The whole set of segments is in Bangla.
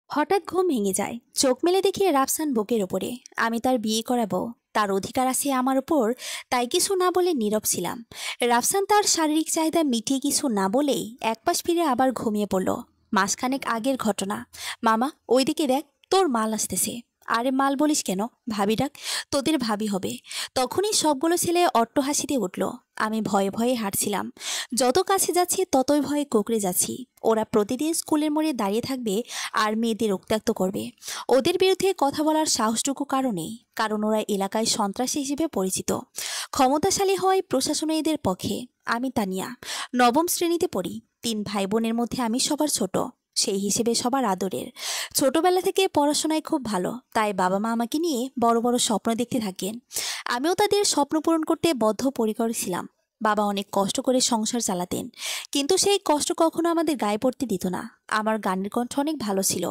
হঠাৎ ঘুম ভেঙে যায়। চোখ মেলে দেখি রাফসান বুকের ওপরে। আমি তার বিয়ে করাবো, তার অধিকার আছে আমার উপর। তাই কিছু না বলে নীরব ছিলাম। রাফসান তার শারীরিক চাহিদা মিটিয়ে কিছু না বলেই একপাশ ফিরে আবার ঘুমিয়ে পড়ল। মাসখানেক আগের ঘটনা। মামা, ওইদিকে দেখ, তোর মাল আসতেছে। আরে মাল বলিস কেন, ভাবি ডাক, তোদের ভাবি হবে। তখনই সবগুলো ছেলে অট্টহাসিতে উঠল। আমি ভয়ে ভয়ে হাঁটছিলাম। যত কাছে যাচ্ছি ততই ভয়ে কুঁকড়ে যাচ্ছি। ওরা প্রতিদিন স্কুলের মোড়ে দাঁড়িয়ে থাকবে আর মেয়েদের উত্ত্যক্ত করবে। ওদের বিরুদ্ধে কথা বলার সাহসটুকু কারণেই, কারণ ওরা এলাকায় সন্ত্রাসী হিসেবে পরিচিত। ক্ষমতাশালী হয় প্রশাসনে এদের পক্ষে। আমি তানিয়া, নবম শ্রেণীতে পড়ি। 3 ভাই বোনের মধ্যে আমি সবার ছোট, সেই হিসেবে সবার আদরের। ছোটবেলা থেকে পড়াশোনায় খুব ভালো, তাই বাবা মা আমাকে নিয়ে বড় বড় স্বপ্ন দেখতে থাকেন। আমিও তাদের স্বপ্ন পূরণ করতে বদ্ধপরিকর ছিলাম। বাবা অনেক কষ্ট করে সংসার চালাতেন, কিন্তু সেই কষ্ট কখনো আমাদের গায়ে পড়তে দিত না। আমার গানের কণ্ঠ অনেক ভালো ছিল,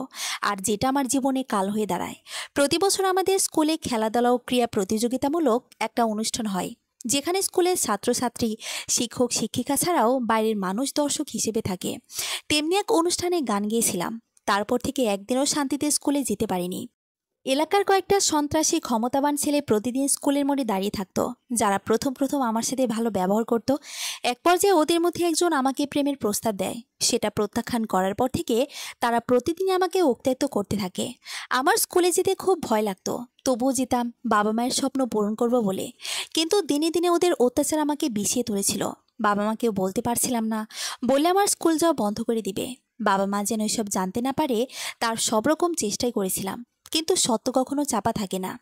আর যেটা আমার জীবনে কাল হয়ে দাঁড়ায়। প্রতি বছর আমাদের স্কুলে খেলাধুলা ও ক্রীড়া প্রতিযোগিতামূলক একটা অনুষ্ঠান হয়, যেখানে স্কুলের ছাত্রছাত্রী, শিক্ষক শিক্ষিকা ছাড়াও বাইরের মানুষ দর্শক হিসেবে থাকে। তেমনি এক অনুষ্ঠানে গান গেয়েছিলাম। তারপর থেকে একদিনও শান্তিতে স্কুলে যেতে পারিনি। এলাকার কয়েকটা সন্ত্রাসী ক্ষমতাবান ছেলে প্রতিদিন স্কুলের মোড়ে দাঁড়িয়ে থাকতো, যারা প্রথম প্রথম আমার সাথে ভালো ব্যবহার করত। এক পর্যায়ে ওদের মধ্যে একজন আমাকে প্রেমের প্রস্তাব দেয়। সেটা প্রত্যাখ্যান করার পর থেকে তারা প্রতিদিন আমাকে উত্ত্যক্ত করতে থাকে। আমার স্কুলে যেতে খুব ভয় লাগতো, তবুও যেতাম বাবা মায়ের স্বপ্ন পূরণ করব বলে। কিন্তু দিনে দিনে ওদের অত্যাচার আমাকে বিষিয়ে তুলেছিল। বাবা মাকেও বলতে পারছিলাম না, বলে আমার স্কুল যাওয়া বন্ধ করে দিবে। বাবা মা যেন এসব জানতে না পারে, তার সব রকম চেষ্টাই করেছিলাম, কিন্তু সত্য কখনো চাপা থাকে না।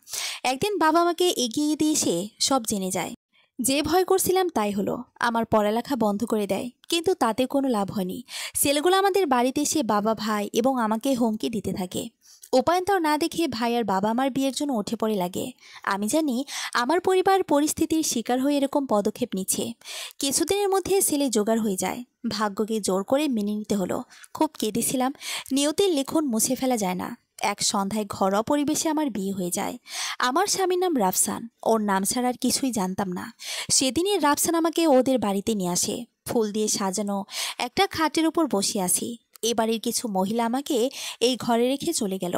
একদিন বাবা আমাকে এগিয়ে দিয়ে এসে সব জেনে যায়। যে ভয় করছিলাম তাই হলো, আমার পড়ালেখা বন্ধ করে দেয়। কিন্তু তাতে কোনো লাভ হয়নি। ছেলেগুলো আমাদের বাড়িতে এসে বাবা, ভাই এবং আমাকে হুমকি দিতে থাকে। উপায়ন্তর না দেখে ভাই আর বাবা আমার বিয়ের জন্য উঠে পড়ে লাগে। আমি জানি আমার পরিবার পরিস্থিতির শিকার হয়ে এরকম পদক্ষেপ নিচ্ছে। কিছুদিনের মধ্যে ছেলে জোগাড় হয়ে যায়। ভাগ্যকে জোর করে মেনে নিতে হলো। খুব কেঁদেছিলাম। নিয়তির লিখন মুছে ফেলা যায় না। এক সন্ধ্যায় ঘরোয়া পরিবেশে আমার বিয়ে হয়ে যায়। আমার স্বামীর নাম রাফসান। ওর নাম ছাড়া আর কিছুই জানতাম না। সেদিনই রাফসান আমাকে ওদের বাড়িতে নিয়ে আসে। ফুল দিয়ে সাজানো একটা খাটের উপর বসে আছি। এ বাড়ির কিছু মহিলা আমাকে এই ঘরে রেখে চলে গেল।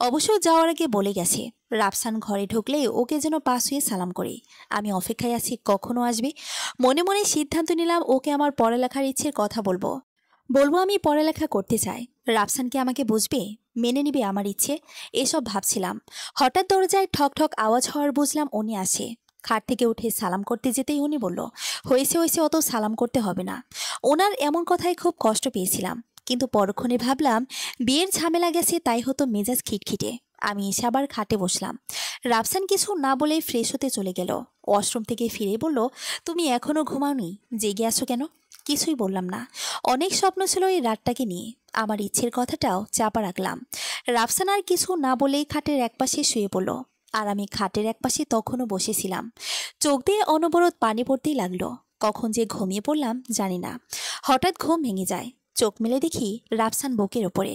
অবশ্য যাওয়ার আগে বলে গেছে, রাফসান ঘরে ঢুকলে ওকে যেন পাশ হয়ে সালাম করে। আমি অপেক্ষায় আছি কখনো আসবে। মনে মনে সিদ্ধান্ত নিলাম ওকে আমার পড়ালেখার ইচ্ছের কথা বলবো। বলবো আমি পড়ালেখা করতে চাই। রাফসান কি আমাকে বুঝবে, মেনে নিবে আমার ইচ্ছে? এসব ভাবছিলাম। হঠাৎ দরজায় ঠক ঠক আওয়াজ হওয়ার বুঝলাম উনি আসে। খাট থেকে উঠে সালাম করতে যেতেই উনি বলল, হয়েছে হয়েছে, অত সালাম করতে হবে না। ওনার এমন কথায় খুব কষ্ট পেয়েছিলাম, কিন্তু পরক্ষণে ভাবলাম বিয়ের ঝামেলা গেছে, তাই হতো মেজাজ খিটখিটে। আমি এসে আবার খাটে বসলাম। রাফসান কিছু না বলে ফ্রেশ হতে চলে গেল। ওয়াশরুম থেকে ফিরে বলল, তুমি এখনো ঘুমাওনি, জেগে আছো কেন? কিছুই বললাম না। অনেক স্বপ্ন ছিল এই রাতটাকে নিয়ে। আমার ইচ্ছের কথাটাও চাপা রাখলাম। রাফসান আর কিছু না বলেই খাটের একপাশে শুয়ে পড়ল, আর আমি খাটের একপাশে তখনও বসেছিলাম। চোখ দিয়ে অনবরত পানি পড়তেই লাগলো। কখন যে ঘুমিয়ে পড়লাম জানি না। হঠাৎ ঘুম ভেঙে যায়। চোখ মেলে দেখি রাফসান বুকের ওপরে।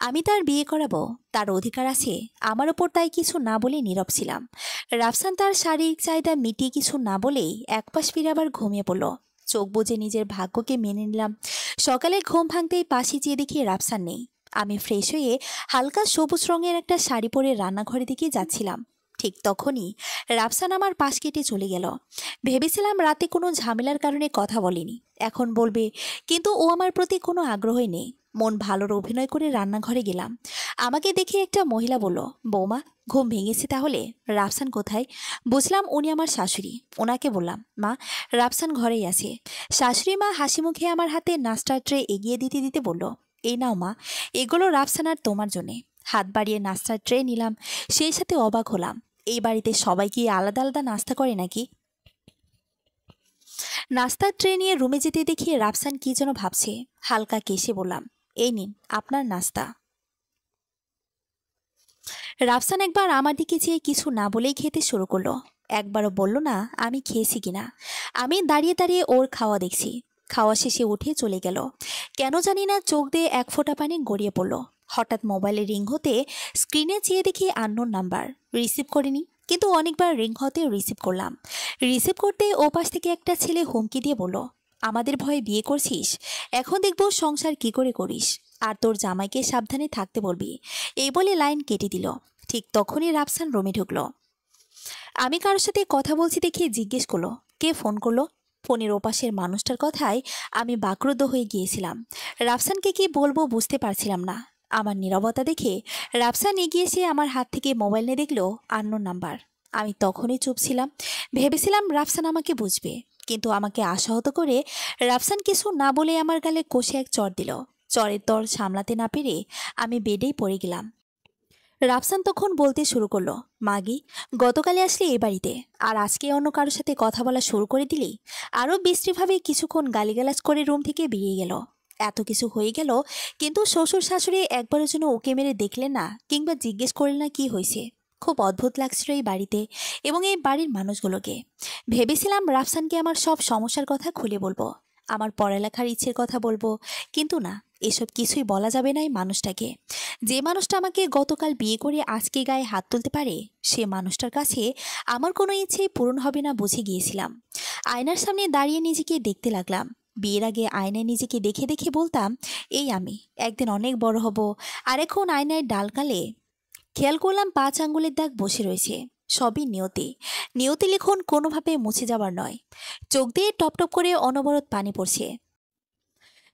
আমি তার বিয়ে করাবো, তার অধিকার আছে আমার ওপর, তাই কিছু না বলে নীরব ছিলাম। রাফসান তার শারীরিক চাহিদা মিটিয়ে কিছু না বলেই একপাশ ফিরে আবার ঘুমিয়ে পড়ল। চোখ বুজে নিজের ভাগ্যকে মেনে নিলাম। সকালে ঘুম ভাঙতেই পাশে চেয়ে দেখি রাফসান নেই। আমি ফ্রেশ হয়ে হালকা সবুজ রঙের একটা শাড়ি পরে রান্নাঘরের দিকে যাচ্ছিলাম। ঠিক তখনই রাফসান আমার পাশ কেটে চলে গেল। ভেবেছিলাম রাতে কোনো ঝামেলার কারণে কথা বলেনি, এখন বলবে, কিন্তু ও আমার প্রতি কোনো আগ্রহই নেই। মন ভালোর অভিনয় করে রান্নাঘরে গেলাম। আমাকে দেখে একটা মহিলা বলল, বৌমা, ঘুম ভেঙেছে তাহলে? রাফসান কোথায়? বুঝলাম উনি আমার শাশুড়ি। ওনাকে বললাম, মা, রাফসান ঘরেই আছে। শাশুড়ি মা হাসি মুখে আমার হাতে নাস্তার ট্রে এগিয়ে দিতে দিতে বলল, এই নাও মা, এগুলো রাফসান আর তোমার জন্যে। হাত বাড়িয়ে নাস্তার ট্রে নিলাম। সেই সাথে অবাক হলাম, এই বাড়িতে সবাই কি আলাদা আলাদা নাস্তা করে নাকি? নাস্তার ট্রে নিয়ে রুমে যেতে দেখি রাফসান কি যেন ভাবছে। হালকা কেশে বললাম, এই নিন আপনার নাস্তা। রাফসান একবার আমার দিকে চেয়ে কিছু না বলেই খেতে শুরু করলো। একবারও বলল না আমি খেয়েছি কিনা। আমি দাঁড়িয়ে দাঁড়িয়ে ওর খাওয়া দেখছি। খাওয়া শেষে উঠে চলে গেল। কেন জানি না চোখ দিয়ে এক ফোঁটা পানি গড়িয়ে পড়ল। হঠাৎ মোবাইলে রিং হতে স্ক্রিনে চেয়ে দেখি আননোন নাম্বার। রিসিভ করিনি, কিন্তু অনেকবার রিং হতে রিসিভ করলাম। রিসিভ করতে ও পাশ থেকে একটা ছেলে হুমকি দিয়ে বলল, আমাদের ভয়ে বিয়ে করছিস, এখন দেখবো সংসার কি করে করিস। আর তোর জামাইকে সাবধানে থাকতে বলবি। এই বলে লাইন কেটে দিল। ঠিক তখনই রাফসান রুমে ঢুকলো। আমি কারোর সাথে কথা বলছি দেখে জিজ্ঞেস করলো, কে ফোন করলো? ফোনের ওপাশের মানুষটার কথায় আমি বাকরুদ্ধ হয়ে গিয়েছিলাম। রাফসানকে কি বলবো বুঝতে পারছিলাম না। আমার নীরবতা দেখে রাফসান এগিয়ে এসে আমার হাত থেকে মোবাইল নিয়ে দেখলো আননোন নাম্বার। আমি তখনই চুপ ছিলাম। ভেবেছিলাম রাফসান আমাকে বুঝবে, কিন্তু আমাকে আশাহত করে রাফসান কিছু না বলে আমার গালে কষে এক চড় দিল। চড়ের দর সামলাতে না পেরে আমি বেডেই পড়ে গেলাম। রাফসান তখন বলতে শুরু করলো, মাগি, গতকালে আসলে এই বাড়িতে, আর আজকে অন্য কারোর সাথে কথা বলা শুরু করে দিলি। আরও বিশ্রীভাবে কিছুক্ষণ গালিগালাজ করে রুম থেকে বেরিয়ে গেল। এত কিছু হয়ে গেল, কিন্তু শ্বশুর শাশুড়ি একবারের জন্য ওকে মেরে দেখলেন না, কিংবা জিজ্ঞেস করলেন না কি হয়েছে। খুব অদ্ভুত লাগছিল এই বাড়িতে এবং এই বাড়ির মানুষগুলোকে। ভেবেছিলাম রাফসানকে আমার সব সমস্যার কথা খুলে বলবো, আমার পড়ালেখার ইচ্ছের কথা বলবো, কিন্তু না, এসব কিছুই বলা যাবে না এই মানুষটাকে। যে মানুষটা আমাকে গতকাল বিয়ে করে আজকে গায়ে হাত তুলতে পারে, সে মানুষটার কাছে আমার কোনো ইচ্ছেই পূরণ হবে না বুঝে গিয়েছিলাম। আয়নার সামনে দাঁড়িয়ে নিজেকে দেখতে লাগলাম। বিয়ের আগে আয়নায় নিজেকে দেখে দেখে বলতাম, এই আমি একদিন অনেক বড় হব। আর এখন আয়নায় ডালকালে খেয়াল করলাম 5 আঙ্গুলের দাগ বসে রয়েছে। সবই নিয়তি। নিয়তি লিখন কোনোভাবে মুছে যাবার নয়। চোখ দিয়ে টপ টপ করে অনবরত পানি পড়ছে।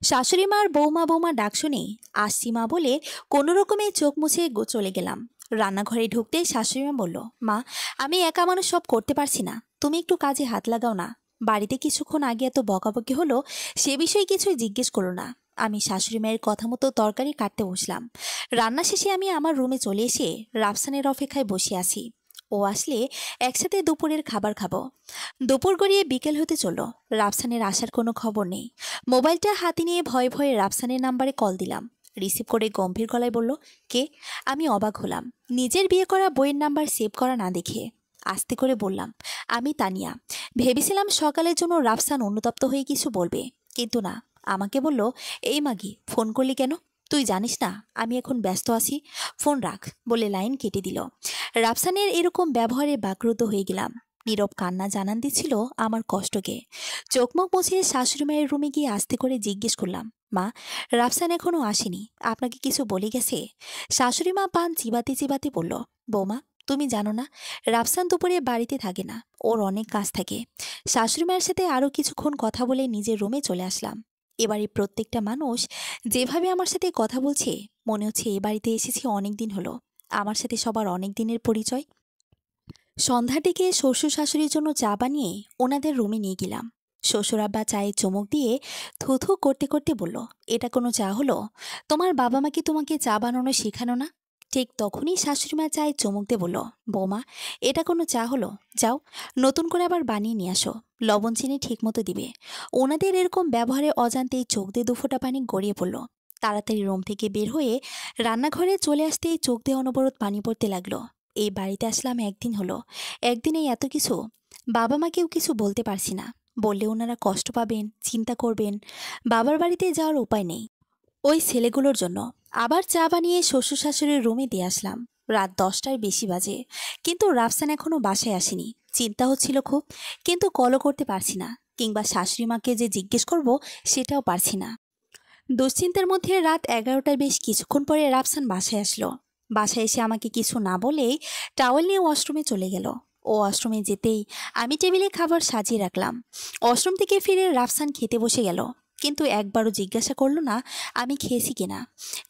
শাশুড়ি মার বৌমা বৌমা ডাক শুনে আসছি মা বলে কোনো রকমে চোখ মুছে চলে গেলাম। রান্নাঘরে ঢুকতে শাশুড়ি মা বলল, মা, আমি একা মানুষ সব করতে পারছি না, তুমি একটু কাজে হাত লাগাও না। বাড়িতে কিছুক্ষণ আগে এত বকাবকি হলো, সে বিষয়ে কিছুই জিজ্ঞেস করলো না। আমি শাশুড়ি মায়ের কথা মতো তরকারি কাটতে বসলাম। রান্না শেষে আমি আমার রুমে চলে এসে রাফসানের অপেক্ষায় বসে আছি। ও আসলে একসাথে দুপুরের খাবার খাবো। দুপুর গড়িয়ে বিকেল হতে চলল, রাফসানের আসার কোনো খবর নেই। মোবাইলটা হাতে নিয়ে ভয়ে ভয়ে রাফসানের নাম্বারে কল দিলাম। রিসিভ করে গম্ভীর গলায় বলল, কে? আমি অবাক হলাম, নিজের বিয়ে করা বইয়ের নাম্বার সেভ করা না দেখে। আস্তে করে বললাম, আমি তানিয়া। ভেবেছিলাম সকালের জন্য রাফসান অনুতপ্ত হয়ে কিছু বলবে, কিন্তু না। আমাকে বলল, এই মাগি, ফোন করলি কেন? তুই জানিস না আমি এখন ব্যস্ত আছি, ফোন রাখ বলে লাইন কেটে দিল। রাফসানের এরকম ব্যবহারে বাকরুদ্ধ হয়ে গেলাম। নীরব কান্না জানান দিচ্ছিল আমার কষ্টকে। চোখ মুখ মুছে শাশুড়ি মায়ের রুমে গিয়ে আস্তে করে জিজ্ঞেস করলাম, মা, রাফসান এখনো আসেনি, আপনাকে কিছু বলে গেছে? শাশুড়ি মা পান চিবাতে চিবাতে বলল, বৌমা, তুমি জানো না, রাফসান দুপুরে বাড়িতে থাকে না, ওর অনেক কাজ থাকে। শাশুড়ি মায়ের সাথে আরও কিছুক্ষণ কথা বলে নিজের রুমে চলে আসলাম। এবারে প্রত্যেকটা মানুষ যেভাবে আমার সাথে কথা বলছে, মনে হচ্ছে এ বাড়িতে এসেছি অনেক দিন হলো। আমার সাথে সবার অনেক দিনের পরিচয়। সন্ধ্যার দিকে শ্বশুর শাশুড়ির জন্য চা বানিয়ে ওনাদের রুমে নিয়ে গেলাম। শ্বশুর আব্বা চায়ে চুমুক দিয়ে থু থু করতে করতে বলল, এটা কোনো চা হলো? তোমার বাবা মা কি তোমাকে চা বানানো শেখানো না? ঠিক তখনই শাশুড়ি মা চায়ে চুমুক দিয়ে বলল, বৌমা, এটা কোনো চা হলো? যাও, নতুন করে আবার বানিয়ে নিয়ে আসো, লবণ চিনি ঠিক মতো দিবে। ওনাদের এরকম ব্যবহারে অজান্তেই চোখ দিয়ে দুফোঁটা পানি গড়িয়ে পড়ল। তাড়াতাড়ি রুম থেকে বের হয়ে রান্নাঘরে চলে আসতেই চোখ দিয়ে অনবরত পানি পড়তে লাগলো। এই বাড়িতে আসলাম একদিন হলো, একদিনেই এত কিছু। বাবা মাকেও কিছু বলতে পারছি না, বললে ওনারা কষ্ট পাবেন, চিন্তা করবেন। বাবার বাড়িতে যাওয়ার উপায় নেই ওই ছেলেগুলোর জন্য। আবার চা বানিয়ে শ্বশুর শাশুড়ির রুমে দিয়ে আসলাম। রাত 10টার বেশি বাজে, কিন্তু রাফসান এখনো বাসায় আসেনি। চিন্তা হচ্ছিল খুব, কিন্তু কলও করতে পারছি না, কিংবা শাশুড়ি মাকে যে জিজ্ঞেস করব সেটাও পারছি না। দুশ্চিন্তার মধ্যে রাত 11টার বেশ কিছুক্ষণ পরে রাফসান বাসায় আসলো। বাসায় এসে আমাকে কিছু না বলেই টাওয়েল নিয়ে ওয়াশরুমে চলে গেল। ও ওয়াশরুমে যেতেই আমি টেবিলে খাবার সাজিয়ে রাখলাম। ওয়াশরুম থেকে ফিরে রাফসান খেতে বসে গেল, কিন্তু একবারও জিজ্ঞাসা করলো না আমি খেয়েছি কিনা।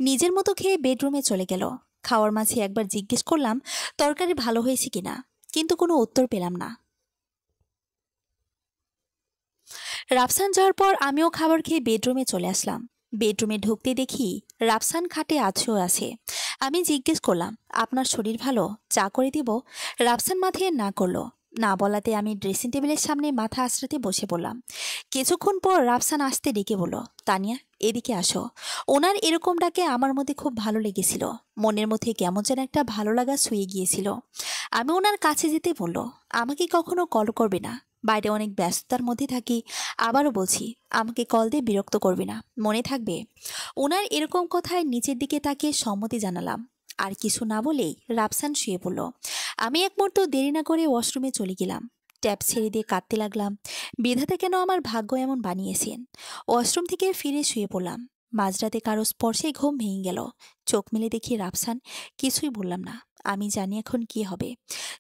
নিজের মতো খেয়ে বেডরুমে চলে গেল। খাওয়ার মাঝে একবার জিজ্ঞেস করলাম তরকারি ভালো হয়েছে কিনা, কিন্তু কোনো উত্তর পেলাম না। রাফসান যাওয়ার পর আমিও খাবার খেয়ে বেডরুমে চলে আসলাম। বেডরুমে ঢুকতে দেখি রাফসান খাটে আছেও আছে। আমি জিজ্ঞেস করলাম, আপনার শরীর ভালো, চা করে দিব? রাফসান মাথে না করলো। না বলাতে আমি ড্রেসিং টেবিলের সামনে মাথা আঁচড়াতে বসে পড়লাম। কিছুক্ষণ পর রাফসান আসতে ডেকে বলল, তানিয়া, এদিকে আসো। ওনার এরকম ডাকে আমার মধ্যে খুব ভালো লেগেছিল। মনের মধ্যে কেমন যেন একটা ভালো লাগা ছুঁয়ে গিয়েছিল। আমি ওনার কাছে যেতে বলল, আমাকে কখনো কল করবে না, বাইরে অনেক ব্যস্ততার মধ্যে থাকি। আবারও বলছি, আমাকে কল দিয়ে বিরক্ত করবে না, মনে থাকবে। ওনার এরকম কথায় নিচের দিকে তাকিয়ে সম্মতি জানালাম। আর কিছু না বলেই রাফসান শুয়ে পড়ল। আমি এক মুহূর্ত দেরি না করে ওয়াশরুমে চলে গেলাম। ট্যাপ ছেড়ে দিয়ে কাঁদতে লাগলাম। বিধাতা কেন আমার ভাগ্য এমন বানিয়েছেন। ওয়াশরুম থেকে ফিরে শুয়ে পড়লাম। মাঝরাতে কারো স্পর্শে ঘুম ভেঙে গেল। চোখ মেলে দেখি রাফসান। কিছুই বললাম না। আমি জানি এখন কি হবে।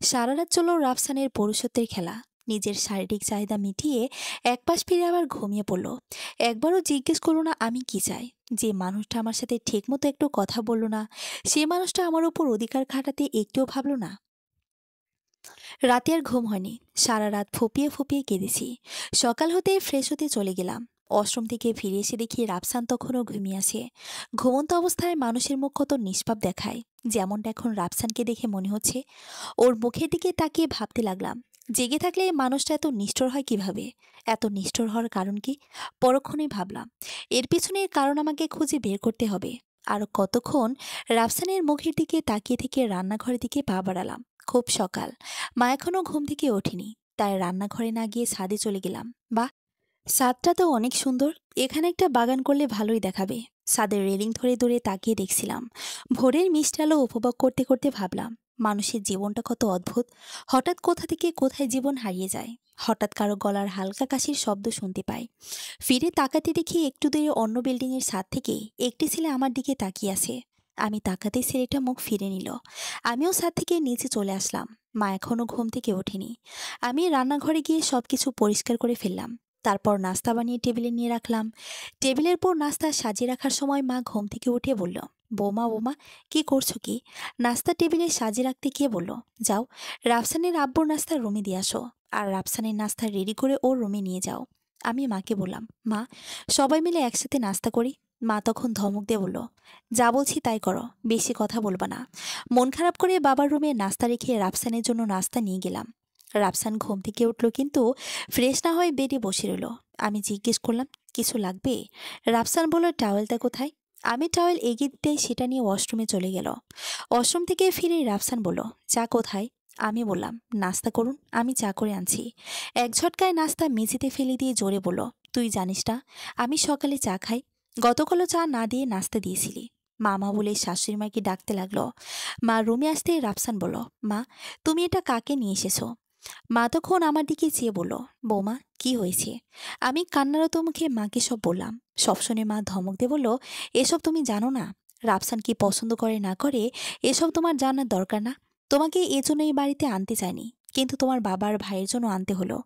সারা রাত চলল রাফসানের পুরুষত্বের খেলা। নিজের শারীরিক চাহিদা মিটিয়ে একপাশ ফিরে আবার ঘুমিয়ে পড়ল। একবারও জিজ্ঞেস করলো না আমি কি চাই। যে মানুষটা আমার সাথে ঠিকমতো একটু কথা বলল না, সে মানুষটা আমার উপর অধিকার খাটাতে একটুও ভাবলো না। রাতে আর ঘুম হয়নি। সারা রাত ফুপিয়ে ফুপিয়ে কেঁদেছি। সকাল হতে ফ্রেশ হতে চলে গেলাম। অশ্রম থেকে ফিরে এসে দেখি রাফসান তখনও ঘুমিয়ে আছে। ঘুমন্ত অবস্থায় মানুষের মুখ কত নিষ্পাপ দেখায়, যেমনটা এখন রাফসানকে দেখে মনে হচ্ছে। ওর মুখের দিকে তাকিয়ে ভাবতে লাগলাম, জেগে থাকলে এই মানুষটা এত নিষ্ঠুর হয় কিভাবে? এত নিষ্ঠুর হওয়ার কারণ কি? পরক্ষণেই ভাবলাম, এর পিছনের কারণ আমাকে খুঁজে বের করতে হবে। আর কতক্ষণ রাফসানের মুখের দিকে তাকিয়ে থেকে রান্নাঘরের দিকে পা বাড়ালাম। খুব সকাল, মা এখনো ঘুম থেকে ওঠেনি। তাই রান্নাঘরে না গিয়ে ছাদে চলে গেলাম। বাহ, ছাদটা তো অনেক সুন্দর। এখানে একটা বাগান করলে ভালোই দেখাবে। ছাদের রেলিং ধরে দূরে তাকিয়ে দেখছিলাম। ভোরের মিষ্টি আলো উপভোগ করতে করতে ভাবলাম, মানুষের জীবনটা কত অদ্ভুত। হঠাৎ কোথা থেকে কোথায় জীবন হারিয়ে যায়। হঠাৎ কারো গলার হালকা কাশির শব্দ শুনতে পাই। ফিরে তাকাতে দেখি একটু দূরে অন্য বিল্ডিংয়ের ছাদ থেকে একটি ছেলে আমার দিকে তাকিয়ে আছে। আমি তাকাতেই ছেলেটা মুখ ফিরে নিল। আমিও ছাদ থেকে নিচে চলে আসলাম। মা এখনো ঘুম থেকে ওঠেনি। আমি রান্নাঘরে গিয়ে সবকিছু পরিষ্কার করে ফেললাম। তারপর নাস্তা বানিয়ে টেবিলে নিয়ে রাখলাম। টেবিলের পর নাস্তা সাজিয়ে রাখার সময় মা ঘুম থেকে উঠে বলল, বৌমা বৌমা, কি করছো কি? নাস্তা টেবিলে সাজিয়ে রাখতে গিয়ে বলল, যাও রাফসানের আব্বুর নাস্তা রুমে দিয়ে আসো। আর রাফসানের নাস্তা রেডি করে ওর রুমে নিয়ে যাও। আমি মাকে বললাম, মা সবাই মিলে একসাথে নাস্তা করি। মা তখন ধমক দিয়ে বলল, যা বলছি তাই করো, বেশি কথা বলবা না। মন খারাপ করে বাবার রুমে নাস্তা রেখে রাফসানের জন্য নাস্তা নিয়ে গেলাম। রাফসান ঘুম থেকে উঠল, কিন্তু ফ্রেশ না হয়ে বেডে বসে রইল। আমি জিজ্ঞেস করলাম, কিছু লাগবে? রাফসান বলল, টাওয়েলটা কোথায়? আমি টাওয়েল এগিয়ে দিতে সেটা নিয়ে ওয়াশরুমে চলে গেল। ওয়াশরুম থেকে ফিরে রাফসান বলল, চা কোথায়? আমি বললাম, নাস্তা করুন, আমি চা করে আনছি। এক ঝটকায় নাস্তা মেঝেতে ফেলে দিয়ে জোরে বলল, তুই জানিস না আমি সকালে চা খাই? গতকালও চা না দিয়ে নাস্তা দিয়েছিলি। মামা বলে শাশুড়ি মাকে ডাকতে লাগলো। মা রুমে আসতে রাফসান বলল, মা তুমি এটা কাকে নিয়ে এসেছো? মা তখন আমার দিকে চেয়ে বলল, বৌমা কি হয়েছে? আমি কান্নারত মুখে মাকে সব বললাম। সব শুনে মা ধমক দিয়ে বলল, এসব তুমি জানো না? রাফসান কি পছন্দ করে না করে এসব তোমার জানার দরকার না। তোমাকে এজন্য এই বাড়িতে আনতে চাইনি, কিন্তু তোমার বাবার ভাইয়ের জন্য আনতে হলো।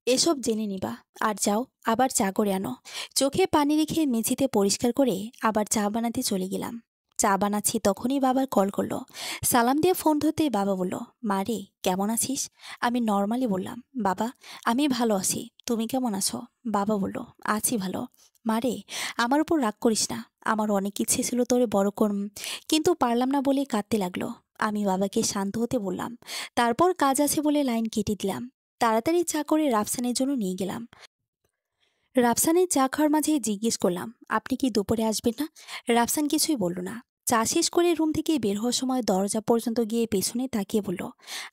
এসব জেনে নিবা। আর যাও, আবার চা করে আনো। চোখে পানি রেখে মেঝেতে পরিষ্কার করে আবার চা বানাতে চলে গেলাম। চা বানাচ্ছি তখনই বাবার কল করলো। সালাম দিয়ে ফোন ধরতে বাবা বলল, মা রে কেমন আছিস? আমি নর্মালি বললাম, বাবা আমি ভালো আছি, তুমি কেমন আছো? বাবা বলল, আছি ভালো। মা রে আমার উপর রাগ করিস না। আমার অনেক ইচ্ছে ছিল তোরে বড় করম, কিন্তু পারলাম না বলে কাঁদতে লাগলো। আমি বাবাকে শান্ত হতে বললাম। তারপর কাজ আছে বলে লাইন কেটে দিলাম। তাড়াতাড়ি চা করে রাফসানের জন্য নিয়ে গেলাম। রাফসানের চা খাওয়ার মাঝে জিজ্ঞেস করলাম, আপনি কি দুপুরে আসবেন না? রাফসান কিছুই বলল না। চা শেষ করে রুম থেকে বের হওয়ার সময় দরজা পর্যন্ত গিয়ে পেছনে তাকিয়ে বলল,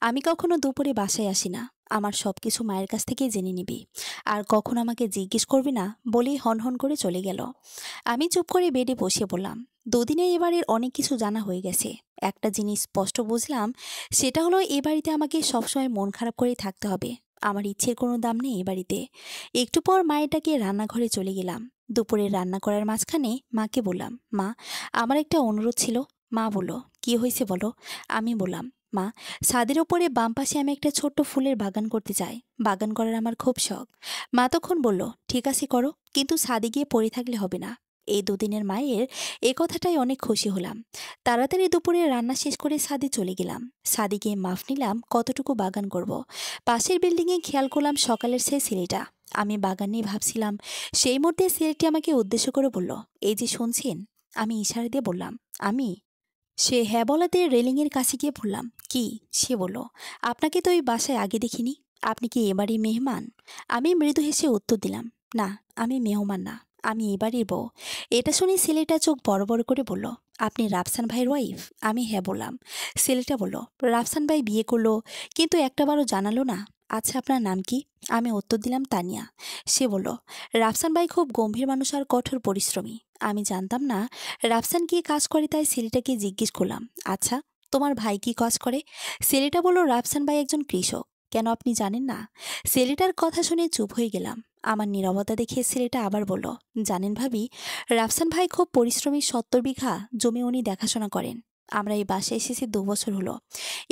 আমি কখনো দুপুরে বাসায় আসি না। আমার সবকিছু মায়ের কাছ থেকে জেনে নিবি। আর কখনো আমাকে জিজ্ঞেস করবি না বলেই হনহন করে চলে গেল। আমি চুপ করে বেডে বসে বললাম, দুদিনে এবারের অনেক কিছু জানা হয়ে গেছে। একটা জিনিস স্পষ্ট বুঝলাম, সেটা হলো এ বাড়িতে আমাকে সবসময় মন খারাপ করেই থাকতে হবে। আমার ইচ্ছের কোনো দাম নেই এ বাড়িতে। একটু পর মায়ের ডাকে রান্নাঘরে চলে গেলাম। দুপুরে রান্না করার মাঝখানে মাকে বললাম, মা আমার একটা অনুরোধ ছিল। মা বলল, কি হয়েছে বলো? আমি বললাম, মা ছাদের ওপরে বাম পাশে আমি একটা ছোট্ট ফুলের বাগান করতে চাই। বাগান করার আমার খুব শখ। মা তখন বলল, ঠিক আছে করো, কিন্তু ছাদে গিয়ে পড়ে থাকলে হবে না। এই দুদিনের মায়ের এ কথাটাই অনেক খুশি হলাম। তাড়াতাড়ি দুপুরে রান্না শেষ করে ছাদে চলে গেলাম। ছাদে গিয়ে মাপ নিলাম কতটুকু বাগান করব। পাশের বিল্ডিংয়ে খেয়াল করলাম সকালের সেই ছেলেটা। আমি বাগান নিয়ে ভাবছিলাম, সেই মুহূর্তে ছেলেটি আমাকে উদ্দেশ্য করে বলল, এই যে শুনছেন? আমি ইশারা দিয়ে বললাম, আমি। সে হ্যাঁ বলাতে রেলিংয়ের কাছে গিয়ে বললাম, কি? সে বলল, আপনাকে তো এই বাসায় আগে দেখিনি। আপনি কি এবারই মেহমান? আমি মৃদু হেসে উত্তর দিলাম, না আমি মেহমান না, আমি এবারই বউ। এটা শুনে ছেলেটা চোখ বড় বড় করে বলল, আপনি রাফসান ভাইয়ের ওয়াইফ? আমি হ্যাঁ বললাম। ছেলেটা বলল, রাফসান ভাই বিয়ে করলো, কিন্তু একটাবারও জানালো না। আচ্ছা আপনার নাম কি? আমি উত্তর দিলাম, তানিয়া। সে বলল, রাফসান ভাই খুব গম্ভীর মানুষ আর কঠোর পরিশ্রমী। আমি জানতাম না রাফসান কি কাজ করে, তাই ছেলেটাকে জিজ্ঞেস করলাম, আচ্ছা তোমার ভাই কি কাজ করে? ছেলেটা বলল, রাফসান ভাই একজন কৃষক। কেন আপনি জানেন না? ছেলেটার কথা শুনে চুপ হয়ে গেলাম। আমার নীরবতা দেখে ছেলেটা আবার বলল, জানেন ভাবি, রাফসান ভাই খুব পরিশ্রমী, 70 বিঘা জমি উনি দেখাশোনা করেন। আমরা এই বাসায় এসেছি 2 বছর হলো।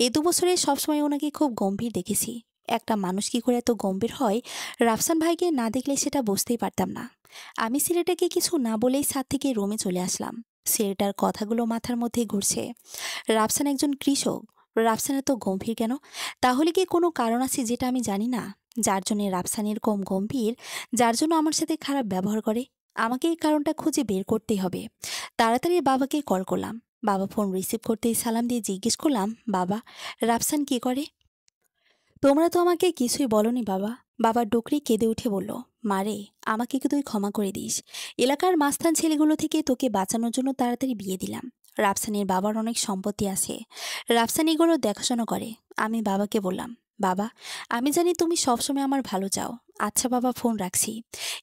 এই 2 বছরে সবসময় ওনাকে খুব গম্ভীর দেখেছি। একটা মানুষ কি করে এত গম্ভীর হয়, রাফসান ভাইকে না দেখলে সেটা বুঝতেই পারতাম না। আমি ছেলেটাকে কিছু না বলেই ছাদ থেকে রুমে চলে আসলাম। ছেলেটার কথাগুলো মাথার মধ্যে ঘুরছে। রাফসান একজন কৃষক। রাফসান এত গম্ভীর কেন? তাহলে কি কোনো কারণ আছে যেটা আমি জানি না, যার জন্য রাফসান এরকম গম্ভীর, যার জন্য আমার সাথে খারাপ ব্যবহার করে? আমাকে এই কারণটা খুঁজে বের করতেই হবে। তাড়াতাড়ি বাবাকে কল করলাম। বাবা ফোন রিসিভ করতেই সালাম দিয়ে জিজ্ঞেস করলাম, বাবা, রাফসান কি করে? তোমরা তো আমাকে কিছুই বলনি বাবা। বাবা ডুকরি কেঁদে উঠে বলল, মারে, আমাকে কি তুই ক্ষমা করে দিস? এলাকার মাস্তান ছেলেগুলো থেকে তোকে বাঁচানোর জন্য তাড়াতাড়ি বিয়ে দিলাম। রাফসানের বাবার অনেক সম্পত্তি আছে। রাফসান এগুলো দেখাশোনা করে। আমি বাবাকে বললাম, বাবা, আমি জানি তুমি সবসময় আমার ভালো চাও। আচ্ছা বাবা, ফোন রাখছি।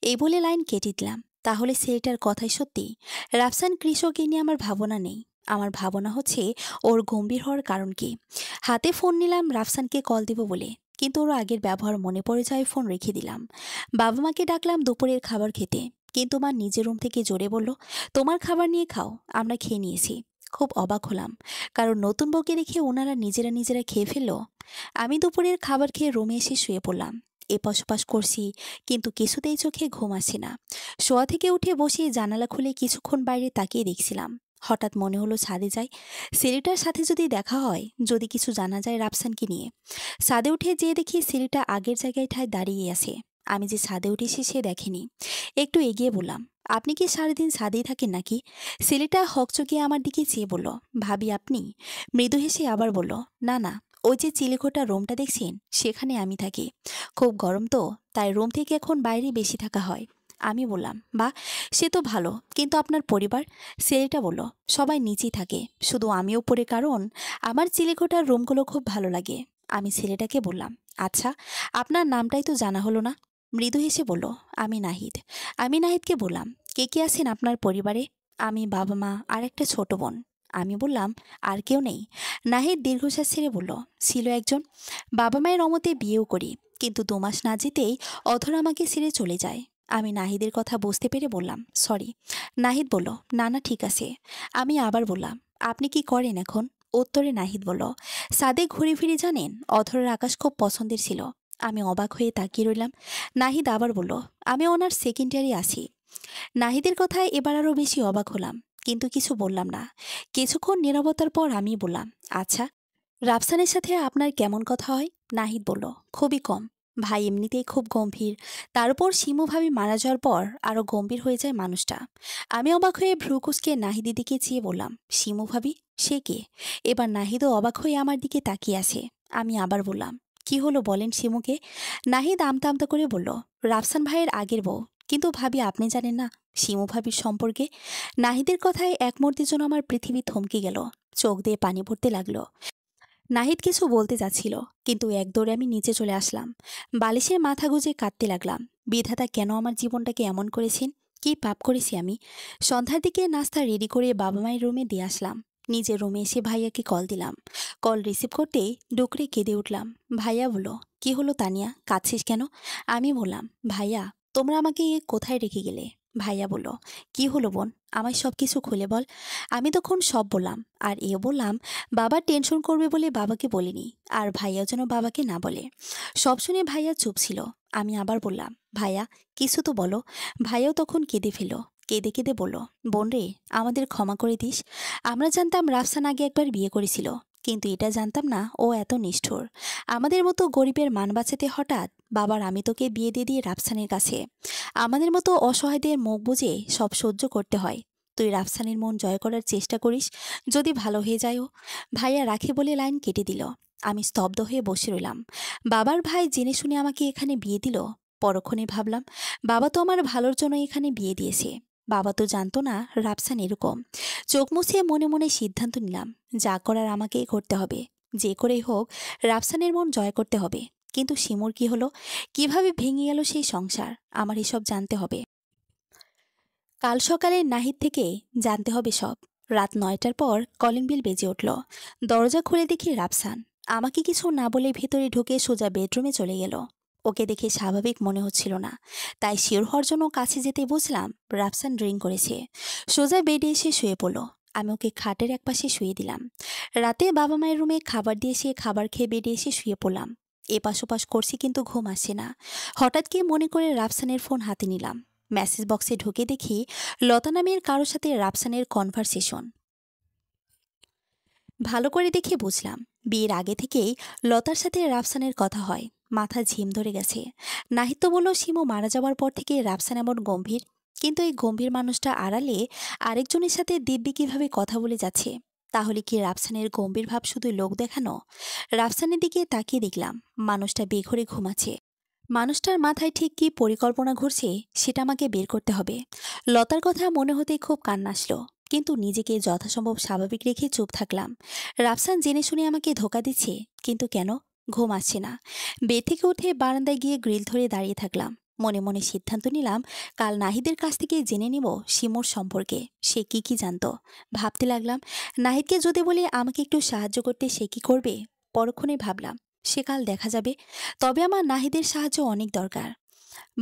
এই বলে লাইন কেটে দিলাম। তাহলে ছেলেটার কথাই সত্যি? রাফসান কৃষক, এ নিয়ে আমার ভাবনা নেই। আমার ভাবনা হচ্ছে ওর গম্ভীর হওয়ার কারণ কি। হাতে ফোন নিলাম রাফসানকে কল দিব বলে, কিন্তু ওর আগের ব্যবহার মনে পড়ে যায়, ফোন রেখে দিলাম। বাবা মাকে ডাকলাম দুপুরের খাবার খেতে, কিন্তু মা নিজের রুম থেকে জোরে বলল, তোমার খাবার নিয়ে খাও, আমরা খেয়ে নিয়েছি। খুব অবাক হলাম, কারণ নতুন বউকে দেখে ওনারা নিজেরা নিজেরা খেয়ে ফেললো। আমি দুপুরের খাবার খেয়ে রুমে এসে শুয়ে পড়লাম। এপাশ ওপাশ করছি, কিন্তু কিছুতেই চোখে ঘুম আসে না। শোয়া থেকে উঠে বসে জানালা খুলে কিছুক্ষণ বাইরে তাকিয়ে দেখছিলাম। হঠাৎ মনে হলো ছাদে যাই, ছেলেটার সাথে যদি দেখা হয়, যদি কিছু জানা যায় রাফসানকে নিয়ে। ছাদে উঠে যেয়ে দেখি ছেলেটা আগের জায়গায় ঠায় দাঁড়িয়ে আছে। আমি যে ছাদে উঠেছি সে দেখেনি। একটু এগিয়ে বললাম, আপনি কি সারাদিন ছাদেই থাকেন নাকি? ছেলেটা হকচকিয়ে আমার দিকে চেয়ে বলল, ভাবি আপনি? মৃদু হেসে আবার বলল, না না, ওই যে চিলেকোঠা রুমটা দেখছেন, সেখানে আমি থাকি। খুব গরম তো, তাই রুম থেকে এখন বাইরে বেশি থাকা হয়। আমি বললাম, বা, সে তো ভালো, কিন্তু আপনার পরিবার? ছেলেটা বলল, সবাই নিচেই থাকে, শুধু আমি উপরে, কারণ আমার চিলেকোঠার রুমগুলো খুব ভালো লাগে। আমি ছেলেটাকে বললাম, আচ্ছা, আপনার নামটাই তো জানা হলো না। মৃদু হেসে বলল, আমি নাহিদ। আমি নাহিদকে বললাম, কে কে আছেন আপনার পরিবারে? আমি, বাবা মা আর একটা ছোট বোন। আমি বললাম, আর কেউ নেই? নাহিদ দীর্ঘশ্বাস ছেড়ে বলল, ছিল একজন। বাবা মায়ের অমতে বিয়েও করি, কিন্তু 2 মাস না যেতেই অধর আমাকে ছেড়ে চলে যায়। আমি নাহিদের কথা বুঝতে পেরে বললাম, সরি। নাহিদ বলল, না না, ঠিক আছে। আমি আবার বললাম, আপনি কি করেন এখন? উত্তরে নাহিদ বলল, সাদে ঘুরে ফিরে জানেন, অধরের আকাশ খুব পছন্দের ছিল। আমি অবাক হয়ে তাকিয়ে রইলাম। নাহিদ আবার বলল, আমি ওনার সেকেন্ড ইয়ারে আছি। নাহিদের কথায় এবার আরও বেশি অবাক হলাম, কিন্তু কিছু বললাম না। কিছুক্ষণ নীরবতার পর আমি বললাম, আচ্ছা, রাফসানের সাথে আপনার কেমন কথা হয়? নাহিদ বলল, খুবই কম। ভাই এমনিতেই খুব গম্ভীর, তার উপর শিমু ভাবি মারা যাওয়ার পর আরো গম্ভীর হয়ে যায় মানুষটা। আমি অবাক হয়ে ভ্রু কুঁচকে নাহিদের দিকে চেয়ে বললাম, শিমু ভাবি? সে কে? এবার নাহিদও অবাক হয়ে আমার দিকে তাকিয়ে আছে। আমি আবার বললাম, কি হলো বলেন শিমুকে? নাহিদ আমতা আমতা করে বলল, রাফসান ভাইয়ের আগের বউ। কিন্তু ভাবি আপনি জানেন না শিমু ভাবির সম্পর্কে? নাহিদের কথায় এক মুহূর্তের জন্য আমার পৃথিবী থমকে গেল। চোখ দিয়ে পানি পড়তে লাগলো। নাহিদ কিছু বলতে যাচ্ছিল, কিন্তু এক দৌড়ে আমি নিচে চলে আসলাম। বালিশে মাথা গুজে কাঁদতে লাগলাম। বিধাতা কেন আমার জীবনটাকে এমন করেছেন? কি পাপ করেছি আমি? সন্ধ্যার দিকে নাস্তা রেডি করে বাবা মায়ের রুমে দিয়ে আসলাম। নিজের রুমে এসে ভাইয়াকে কল দিলাম। কল রিসিভ করতেই ডুকরে কেঁদে উঠলাম। ভাইয়া বলল, কি হলো তানিয়া, কাঁদছিস কেন? আমি বললাম, ভাইয়া, তোমরা আমাকে কোথায় রেখে গেলে? ভাইয়া বলল, কি হলো বোন, আমায় সব কিছু খুলে বল। আমি তখন সব বললাম, আর এও বললাম বাবা টেনশন করবে বলে বাবাকে বলিনি, আর ভাইয়া যেন বাবাকে না বলে। সব শুনে ভাইয়া চুপ ছিল। আমি আবার বললাম, ভাইয়া, কিছু তো বলো। ভাইয়াও তখন কেঁদে ফেল। কেঁদে কেঁদে বলল, বোন রে, আমাদের ক্ষমা করে দিস। আমরা জানতাম রাফসান আগে একবার বিয়ে করেছিল, কিন্তু এটা জানতাম না ও এত নিষ্ঠুর। আমাদের মতো গরিবের মান বাঁচাতে হঠাৎ বাবার আমি তোকে বিয়ে দিয়ে দিয়ে রাফসানের কাছে। আমাদের মতো অসহায়দের মুখ বুজে সব সহ্য করতে হয়। তুই রাফসানের মন জয় করার চেষ্টা করিস, যদি ভালো হয়ে যায়ও। ভাইয়া রাখে বলে লাইন কেটে দিল। আমি স্তব্ধ হয়ে বসে রইলাম। বাবার ভাই জেনে শুনে আমাকে এখানে বিয়ে দিল। পরক্ষণে ভাবলাম, বাবা তো আমার ভালোর জন্য এখানে বিয়ে দিয়েছে। বাবা তো জানতো না রাফসান এরকম। চোখ মুছিয়ে মনে মনে সিদ্ধান্ত নিলাম, যা করার আমাকেই করতে হবে। যে করেই হোক রাফসানের মন জয় করতে হবে। কিন্তু শিমুর কি হলো? কিভাবে ভেঙে গেল সেই সংসার? আমার এসব জানতে হবে। কাল সকালে নাহিদ থেকে জানতে হবে সব। রাত 9টার পর কলিং বেল বেজে উঠল। দরজা খুলে দেখি রাফসান। আমাকে কিছু না বলে ভেতরে ঢুকে সোজা বেডরুমে চলে গেল। ওকে দেখে স্বাভাবিক মনে হচ্ছিল না, তাই শিওর হওয়ার জন্য কাছে যেতে বুঝলাম রাফসান ড্রিঙ্ক করেছে। সোজা বেডে এসে শুয়ে পড়ল। আমি ওকে খাটের একপাশে শুয়ে দিলাম। রাতে বাবা মায়ের রুমে খাবার দিয়ে এসে খাবার খেয়ে বেডে এসে শুয়ে পড়লাম। এপাশ ওপাশ করছি কিন্তু ঘুম আসছে না। হঠাৎ কি মনে করে রাফসানের ফোন হাতে নিলাম। মেসেজ বক্সে ঢুকে দেখি লতা নামের কারোর সাথে রাফসানের কনভারসেশন। ভালো করে দেখে বুঝলাম বিয়ের আগে থেকেই লতার সাথে রাফসানের কথা হয়। মাথা ঝিম ধরে গেছে। নাহিদ তো বলল শিমু মারা যাওয়ার পর থেকে রাফসান এমন গম্ভীর, কিন্তু এই গম্ভীর মানুষটা আড়ালে আরেকজনের সাথে দিব্যি কিভাবে কথা বলে যাচ্ছে। তাহলে কি রাফসানের গম্ভীর ভাব শুধু লোক দেখানো? রাফসানের দিকে তাকিয়ে দেখলাম মানুষটা বেঘরে ঘুমাচ্ছে। মানুষটার মাথায় ঠিক কী পরিকল্পনা ঘুরছে সেটা আমাকে বের করতে হবে। লতার কথা মনে হতেই খুব কান্না আসলো, কিন্তু নিজেকে যথাসম্ভব স্বাভাবিক রেখে চুপ থাকলাম। রাফসান জেনে শুনে আমাকে ধোকা দিচ্ছে, কিন্তু কেন? ঘুম আসছে না। বেড থেকে উঠে বারান্দায় গিয়ে গ্রিল ধরে দাঁড়িয়ে থাকলাম। মনে মনে সিদ্ধান্ত নিলাম কাল নাহিদের কাছ থেকে জেনে নিব শিমুর সম্পর্কে সে কি কি জানতো। ভাবতে লাগলাম নাহিদকে যদি বলে আমাকে একটু সাহায্য করতে সে কি করবে। পরক্ষণে ভাবলাম সে কাল দেখা যাবে, তবে আমার নাহিদের সাহায্য অনেক দরকার।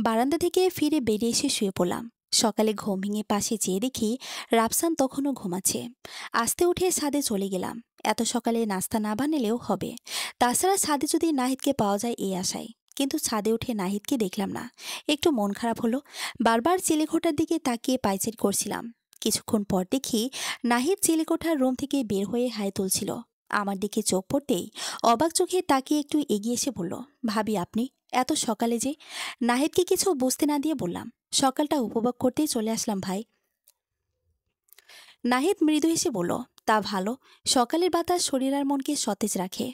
বারান্দা থেকে ফিরে বেরিয়ে এসে শুয়ে পড়লাম। সকালে ঘুম ভেঙে পাশে চেয়ে দেখি রাফসান তখনও ঘুমাচ্ছে। আস্তে উঠে ছাদে চলে গেলাম। এত সকালে নাস্তা না বানালেও হবে, তাছাড়া ছাদে যদি নাহিদকে পাওয়া যায় এই আশায়। কিন্তু ছাদে উঠে নাহিদকে দেখলাম না। একটু মন খারাপ হলো। বারবার চিলেকোঠার দিকে তাকিয়ে পায়চারি করছিলাম। কিছুক্ষণ পর দেখি নাহিদ চিলেকোঠার রুম থেকে বের হয়ে হাই তুলছিল। আমার দিকে চোখ পড়তেই অবাক চোখে তাকিয়ে একটু এগিয়ে এসে বলল, ভাবি আপনি এত সকালে যে? নাহিদকে কিছু বুঝতে না দিয়ে বললাম, সকালটা উপভোগ করতেই চলে আসলাম ভাই। নাহিদ মৃদু হেসে বলল, তা ভালো। সকালের বাতাস শরীর আর মনকে সতেজ রাখে।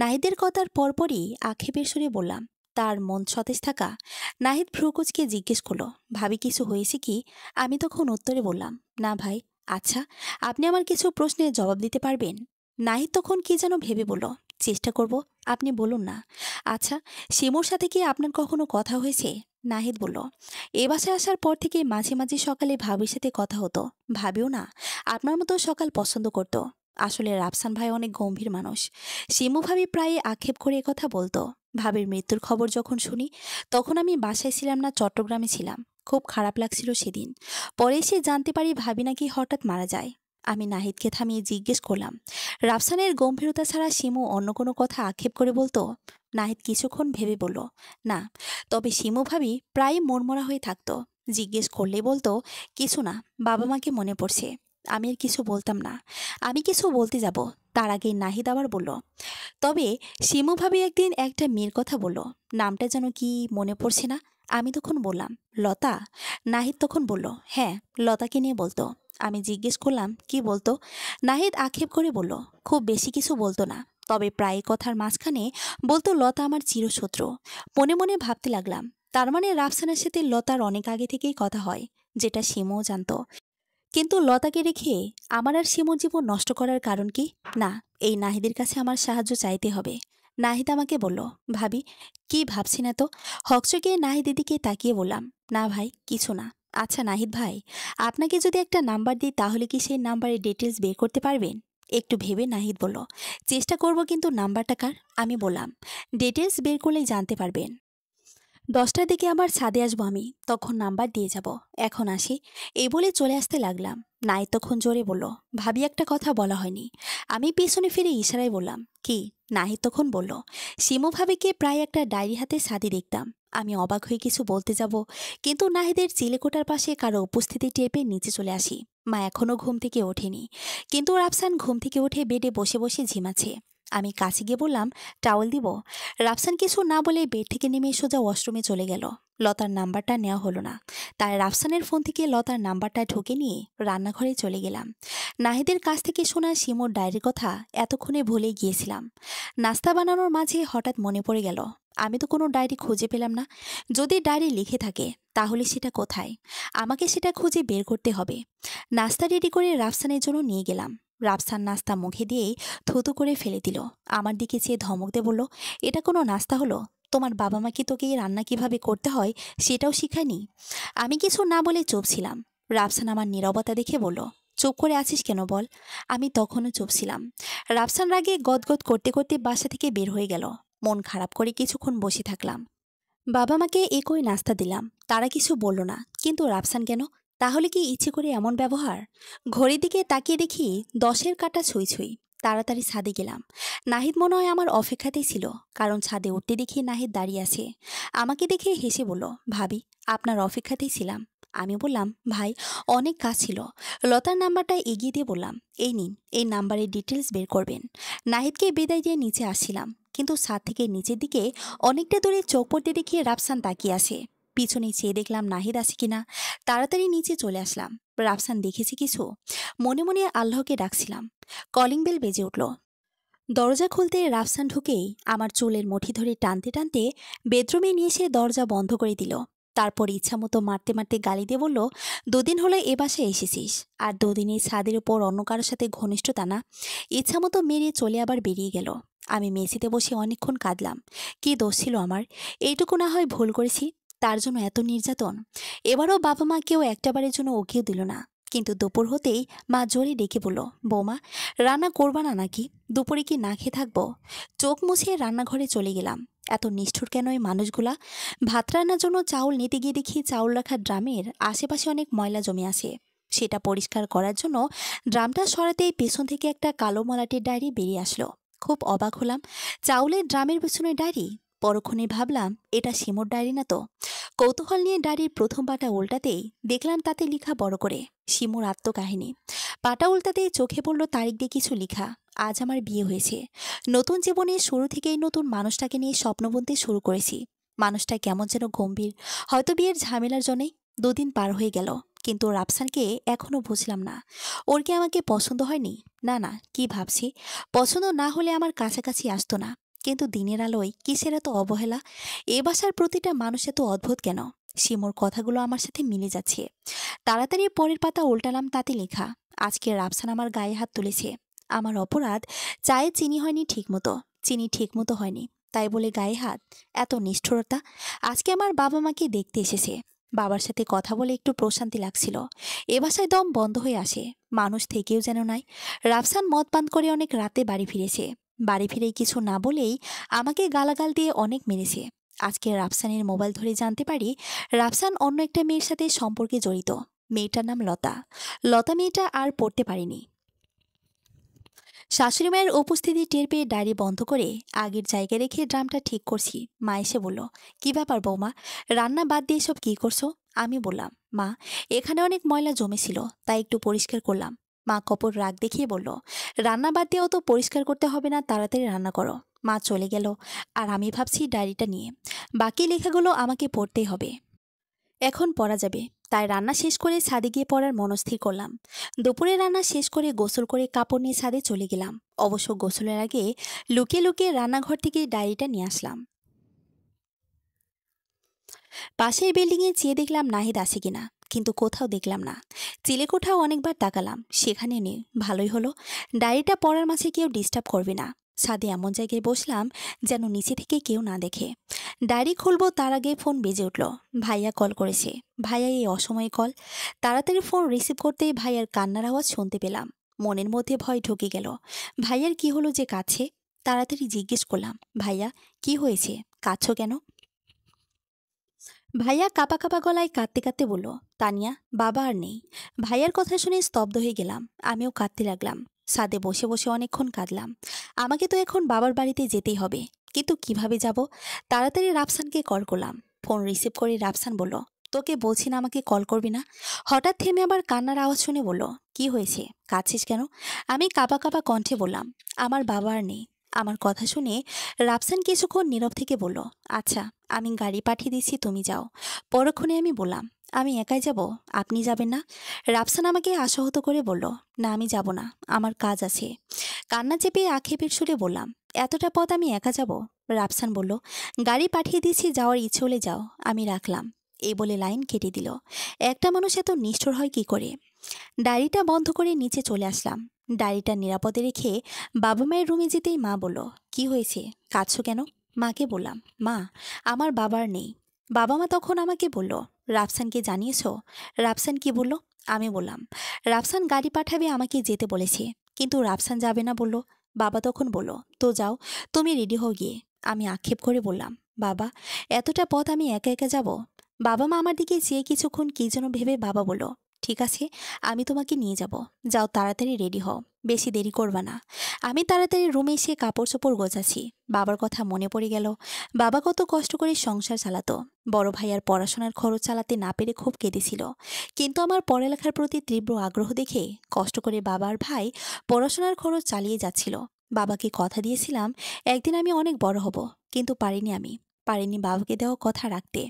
নাহিদের কথার পরপরই আক্ষেপের সুরে বললাম, তার মন সতেজ থাকা? নাহিদ ভ্রুকুচকে জিজ্ঞেস করলো, ভাবি কিছু হয়েছে কি? আমি তখন উত্তরে বললাম, না ভাই। আচ্ছা, আপনি আমার কিছু প্রশ্নের জবাব দিতে পারবেন? নাহিদ তখন কি যেন ভেবে বলল, চেষ্টা করব, আপনি বলুন না। আচ্ছা, শিমুর সাথে কি আপনার কখনো কথা হয়েছে? নাহিদ বলল, এ বাসায় আসার পর থেকে মাঝে মাঝে সকালে ভাবির সাথে কথা হতো। ভাবিও না আপনার মতো সকাল পছন্দ করত। আসলে রাফসান ভাই অনেক গম্ভীর মানুষ। শিমু ভাবি প্রায় আক্ষেপ করে কথা বলতো। ভাবির মৃত্যুর খবর যখন শুনি তখন আমি বাসায় ছিলাম না, চট্টগ্রামে ছিলাম। খুব খারাপ লাগছিল সেদিন। পরে এসে জানতে পারি ভাবি নাকি হঠাৎ মারা যায়। আমি নাহিদকে থামিয়ে জিজ্ঞেস করলাম, রাফসানের গম্ভীরতা ছাড়া শিমু অন্য কোনো কথা আক্ষেপ করে বলতো? নাহিদ কিছুক্ষণ ভেবে বলল, না, তবে শিমু ভাবি প্রায় মনমরা হয়ে থাকতো। জিজ্ঞেস করলেই বলতো, কিছু না, বাবা মাকে মনে পড়ছে। আমি আর কিছু বলতাম না। আমি কিছু বলতে যাব তার আগে নাহিদ আবার বলল, তবে শিমু ভাবি একদিন একটা মেয়ের কথা বলল, নামটা যেন কি মনে পড়ছে না। আমি তখন বললাম, লতা। নাহিদ তখন বলল, হ্যাঁ, লতাকে নিয়ে বলতো। আমি জিজ্ঞেস করলাম, কি বলতো? নাহিদ আক্ষেপ করে বলল, খুব বেশি কিছু বলতো না, তবে প্রায় কথার মাঝখানে বলতো লতা আমার চিরশত্রু। মনে মনে ভাবতে লাগলাম, তার মানে রাফসানের সাথে লতার অনেক আগে থেকেই কথা হয়, যেটা শিমুও জানতো। কিন্তু লতাকে রেখে আমার আর শিমুর জীবন নষ্ট করার কারণ কি? না, এই নাহিদের কাছে আমার সাহায্য চাইতে হবে। নাহিদ আমাকে বলল, ভাবি কি ভাবছি না তো। হকচকে নাহিদের দিকে তাকিয়ে বললাম, না ভাই, কিছু না। আচ্ছা নাহিদ ভাই, আপনাকে যদি একটা নাম্বার দিই তাহলে কি সেই নাম্বারের ডিটেলস বের করতে পারবেন? একটু ভেবে নাহিদ বলল, চেষ্টা করব, কিন্তু নাম্বারটা কার? আমি বললাম, ডিটেলস বের করলেই জানতে পারবেন। 10টার দিকে আবার ছাদে আসবো আমি, তখন নাম্বার দিয়ে যাব। এখন আসি। এই বলে চলে আসতে লাগলাম। নাহিদ তখন জোরে বলল, ভাবি একটা কথা বলা হয়নি। আমি পিছনে ফিরে ইশারায় বললাম, কি? নাহিদ তখন বলল, শিমু ভাবিকে প্রায় একটা ডায়েরি হাতে ছাদে দেখতাম। আমি অবাক হয়ে কিছু বলতে যাব, কিন্তু নাহিদের চিলেকোঠার পাশে কারো উপস্থিতি টেপে নিচে চলে আসি। মা এখনো ঘুম থেকে ওঠেনি, কিন্তু রাফসান ঘুম থেকে উঠে বেডে বসে বসে ঝিমাচ্ছে। আমি কাছে গিয়ে বললাম, টাওয়েল দিব? রাফসান কিছু না বলে বেড থেকে নেমে সোজা ওয়াশরুমে চলে গেল। লতার নাম্বারটা নেওয়া হলো না, তাই রাফসানের ফোন থেকে লতার নাম্বারটা ঢুকে নিয়ে রান্নাঘরে চলে গেলাম। নাহিদের কাছ থেকে শোনা শিমুর ডায়েরির কথা এতক্ষণে ভুলে গিয়েছিলাম। নাস্তা বানানোর মাঝে হঠাৎ মনে পড়ে গেল, আমি তো কোনো ডায়েরি খুঁজে পেলাম না। যদি ডায়েরি লিখে থাকে তাহলে সেটা কোথায়? আমাকে সেটা খুঁজে বের করতে হবে। নাস্তা রেডি করে রাফসানের জন্য নিয়ে গেলাম। রাফসান নাস্তা মুখে দিয়েই থুতু করে ফেলে দিল। আমার দিকে চেয়ে ধমক দিয়ে বলল, এটা কোনো নাস্তা হলো? তোমার বাবা মা কি তোকে এই রান্না কিভাবে করতে হয় সেটাও শিখায়নি? আমি কিছু না বলে চুপ ছিলাম। রাফসান আমার নীরবতা দেখে বলল, চুপ করে আছিস কেন বল? আমি তখনও চুপ ছিলাম। রাফসান রাগে গদগদ করতে করতে বাসা থেকে বের হয়ে গেল। মন খারাপ করে কিছুক্ষণ বসে থাকলাম। বাবা মাকে একই নাস্তা দিলাম, তারা কিছু বলল না, কিন্তু রাফসান কেন? তাহলে কি ইচ্ছে করে এমন ব্যবহার? ঘড়ির দিকে তাকিয়ে দেখি 10-এর কাঁটা ছুঁই ছুঁই। তাড়াতাড়ি ছাদে গেলাম। নাহিদ মনে হয় আমার অপেক্ষাতেই ছিল, কারণ ছাদে উঠতে দেখি নাহিদ দাঁড়িয়ে আছে। আমাকে দেখে হেসে বলল, ভাবি, আপনার অপেক্ষাতেই ছিলাম। আমি বললাম, ভাই, অনেক কাজ ছিল। লতার নাম্বারটা এগিয়ে দিয়ে বললাম, এই নিন, এই নাম্বারের ডিটেলস বের করবেন। নাহিদকে বিদায় দিয়ে নিচে আসছিলাম, কিন্তু ছাদ থেকে নিচের দিকে অনেকটা দূরে চোখ পড়তে দেখি রাফসান তাকিয়ে আছে। পিছনে চেয়ে দেখলাম নাহিদ আছে কিনা। তাড়াতাড়ি নিচে চলে আসলাম। রাফসান দেখেছি কিছু? মনে মনে আল্লাহকে ডাকছিলাম। কলিং বেল বেজে উঠল। দরজা খুলতে রাফসান ঢুকেই আমার চুলের মুঠি ধরে টানতে টানতে বেডরুমে নিয়ে এসে দরজা বন্ধ করে দিল। তারপর ইচ্ছামতো মারতে মারতে গালি দিয়ে বলল, দুদিন হলো এ বাসায় এসেছিস, আর দুদিনই ছাদের উপর অন্য কারোর সাথে ঘনিষ্ঠতা না? ইচ্ছামতো মেরে চলে আবার বেরিয়ে গেল। আমি মেঝেতে বসে অনেকক্ষণ কাঁদলাম। কি দোষ ছিল আমার? এইটুকু না হয় ভুল করেছি, তার জন্য এত নির্যাতন? এবারও বাবা মা কেউ একটাবারের জন্য ওকেও দিল না। কিন্তু দুপুর হতেই মা জোরে ডেকে বলল, বৌমা, রান্না করবা না নাকি? দুপুরে কি না খেয়ে থাকবো? চোখ মুছিয়ে রান্নাঘরে চলে গেলাম। এত নিষ্ঠুর কেন এই মানুষগুলা? ভাত রান্নার জন্য চাউল নিতে গিয়ে দেখি চাউল রাখা ড্রামের আশেপাশে অনেক ময়লা জমে আছে। সেটা পরিষ্কার করার জন্য ড্রামটা সরাতেই পেছন থেকে একটা কালো মলাটের ডায়েরি বেরিয়ে আসলো। খুব অবাক হলাম। চাউলের ড্রামের পেছনে ডায়েরি! পরক্ষণে ভাবলাম, এটা শিমুর ডায়েরি না তো। কৌতূহল নিয়ে ডায়েরির প্রথম পাতা উল্টাতেই দেখলাম তাতে লেখা বড় করে, শিমুর আত্মকাহিনী। পাটা উল্টাতেই চোখে পড়ল তারিখ দিয়ে কিছু লেখা। আজ আমার বিয়ে হয়েছে। নতুন জীবনের শুরু থেকেই নতুন মানুষটাকে নিয়ে স্বপ্ন বুনতে শুরু করেছি। মানুষটা কেমন যেন গম্ভীর, হয়তো বিয়ের ঝামেলার জন্যই। দুদিন পার হয়ে গেল, কিন্তু রাফসানকে এখনো বুঝলাম না। ওর কি আমাকে পছন্দ হয়নি? না না, কি ভাবছি? পছন্দ না হলে আমার কাছাকাছি আসতো না। কিন্তু দিনের আলোয় কিসের এত অবহেলা? এ বাসার প্রতিটা মানুষ এত অদ্ভুত কেন? শিমুর কথাগুলো আমার সাথে মিলে যাচ্ছে। তাড়াতাড়ি পরের পাতা উল্টালাম, তাতে লেখা, আজকে রাফসান আমার গায়ে হাত তুলেছে। আমার অপরাধ, চায়ে চিনি হয়নি ঠিকমতো, চিনি ঠিকমতো হয়নি, তাই বলে গায়ে হাত? এত নিষ্ঠুরতা! আজকে আমার বাবা মাকে দেখতে এসেছে। বাবার সাথে কথা বলে একটু প্রশান্তি লাগছিল। এ বাসায় দম বন্ধ হয়ে আসে, মানুষ থেকেও যেন নাই। রাফসান মদ পান করে অনেক রাতে বাড়ি ফিরেছে। বাড়ি ফিরেই কিছু না বলেই আমাকে গালাগাল দিয়ে অনেক মেরেছে। আজকে রাফসানের মোবাইল ধরে জানতে পারি রাফসান অন্য একটা মেয়ের সাথে সম্পর্কে জড়িত। মেয়েটার নাম লতা। লতা মেয়েটা আর পড়তে পারেনি। শাশুড়ি মায়ের উপস্থিতি টের পেয়ে ডায়েরি বন্ধ করে আগের জায়গায় রেখে ড্রামটা ঠিক করছি। মা এসে বলল, কি ব্যাপার বৌমা, রান্না বাদ দিয়ে সব কি করছো? আমি বললাম, মা, এখানে অনেক ময়লা জমেছিল, তাই একটু পরিষ্কার করলাম। মা কপর রাগ দেখিয়ে বলল, রান্না বাদ দিয়েও তো পরিষ্কার করতে হবে না, তাড়াতাড়ি রান্না করো। মা চলে গেল, আর আমি ভাবছি ডায়েরিটা নিয়ে। বাকি লেখাগুলো আমাকে পড়তেই হবে, এখন পড়া যাবে। তাই রান্না শেষ করে ছাদে গিয়ে পড়ার মনস্থির করলাম। দুপুরে রান্না শেষ করে গোসল করে কাপড় নিয়ে ছাদে চলে গেলাম। অবশ্য গোসলের আগে লুকিয়ে লুকিয়ে রান্নাঘর থেকে ডায়েরিটা নিয়ে আসলাম। পাশের বিল্ডিংয়ে চেয়ে দেখলাম নাহিদ আছে কিনা, কিন্তু কোথাও দেখলাম না। চিলেকোঠাও অনেকবার তাকালাম, সেখানে নেই। ভালোই হলো, ডায়েরিটা পড়ার মাঝে কেউ ডিস্টার্ব করবে না। ছাদে এমন জায়গায় বসলাম যেন নিচে থেকে কেউ না দেখে। ডায়েরি খুলবো তার আগে ফোন বেজে উঠল। ভাইয়া কল করেছে। ভাইয়া এই অসময়ে কল! তাড়াতাড়ি ফোন রিসিভ করতেই ভাইয়ার কান্নার আওয়াজ শুনতে পেলাম। মনের মধ্যে ভয় ঢুকে গেল। ভাইয়ার কি হলো যে কাছে? তাড়াতাড়ি জিজ্ঞেস করলাম, ভাইয়া, কি হয়েছে? কাঁদছো কেন? ভাইয়া কাঁপা কাঁপা গলায় কাঁদতে কাঁদতে বলল, তানিয়া, বাবা আর নেই। ভাইয়ার কথা শুনে স্তব্ধ হয়ে গেলাম। আমিও কাঁদতে লাগলাম। ছাদে বসে বসে অনেকক্ষণ কাঁদলাম। আমাকে তো এখন বাবার বাড়িতে যেতেই হবে, কিন্তু কিভাবে যাব? তাড়াতাড়ি রাফসানকে কল করলাম। ফোন রিসিভ করে রাফসান বলল, তোকে বলছি না আমাকে কল করবি না? হঠাৎ থেমে আবার কান্নার আওয়াজ শুনে বলল, কি হয়েছে, কাঁদছিস কেন? আমি কাঁপা কাঁপা কণ্ঠে বললাম, আমার বাবা আর নেই। আমার কথা শুনে রাফসান কিছুক্ষণ নীরব থেকে বলল, আচ্ছা, আমি গাড়ি পাঠিয়ে দিচ্ছি, তুমি যাও। পরক্ষণে আমি বললাম, আমি একাই যাব, আপনি যাবেন না? রাফসান আমাকে আশাহত করে বলল, না, আমি যাব না, আমার কাজ আছে। কান্না চেপে আক্ষেপের সুরে বললাম, এতটা পথ আমি একা যাব? রাফসান বলল, গাড়ি পাঠিয়ে দিচ্ছি, যাওয়ার ইচ্ছে হলে যাও, আমি রাখলাম। এই বলে লাইন কেটে দিল। একটা মানুষ এত নিষ্ঠুর হয় কি করে? ডায়েরিটা বন্ধ করে নিচে চলে আসলাম। ডায়েরিটা নিরাপদে রেখে বাবা মায়ের রুমে যেতেই মা বলল, কি হয়েছে, কাঁদছো কেন? মাকে বললাম, মা, আমার বাবার নেই। বাবা মা তখন আমাকে বলল, রাফসানকে জানিয়েছো? রাফসান কি বলল? আমি বললাম, রাফসান গাড়ি পাঠাবে, আমাকে যেতে বলেছে, কিন্তু রাফসান যাবে না বলল। বাবা তখন বলল, তো যাও, তুমি রেডি হও গিয়ে। আমি আক্ষেপ করে বললাম, বাবা, এতটা পথ আমি একা একা যাব? বাবা মা আমার দিকে চেয়ে কিছুক্ষণ কি যেন ভেবে বাবা বলল, ঠিক আছে, আমি তোমাকে নিয়ে যাব। যাও, তাড়াতাড়ি রেডি হও, বেশি দেরি করবা না। আমি তাড়াতাড়ি রুমে এসে কাপড় চোপড় গোছাচ্ছি। বাবার কথা মনে পড়ে গেল। বাবা কত কষ্ট করে সংসার চালাতো। বড় ভাইয়ার পড়াশোনার খরচ চালাতে না পেরে খুব কেঁদেছিল। কিন্তু আমার পড়ালেখার প্রতি তীব্র আগ্রহ দেখে কষ্ট করে বাবার ভাই পড়াশোনার খরচ চালিয়ে যাচ্ছিল। বাবাকে কথা দিয়েছিলাম একদিন আমি অনেক বড় হব, কিন্তু পারিনি বাবাকে দেওয়া কথা রাখতে।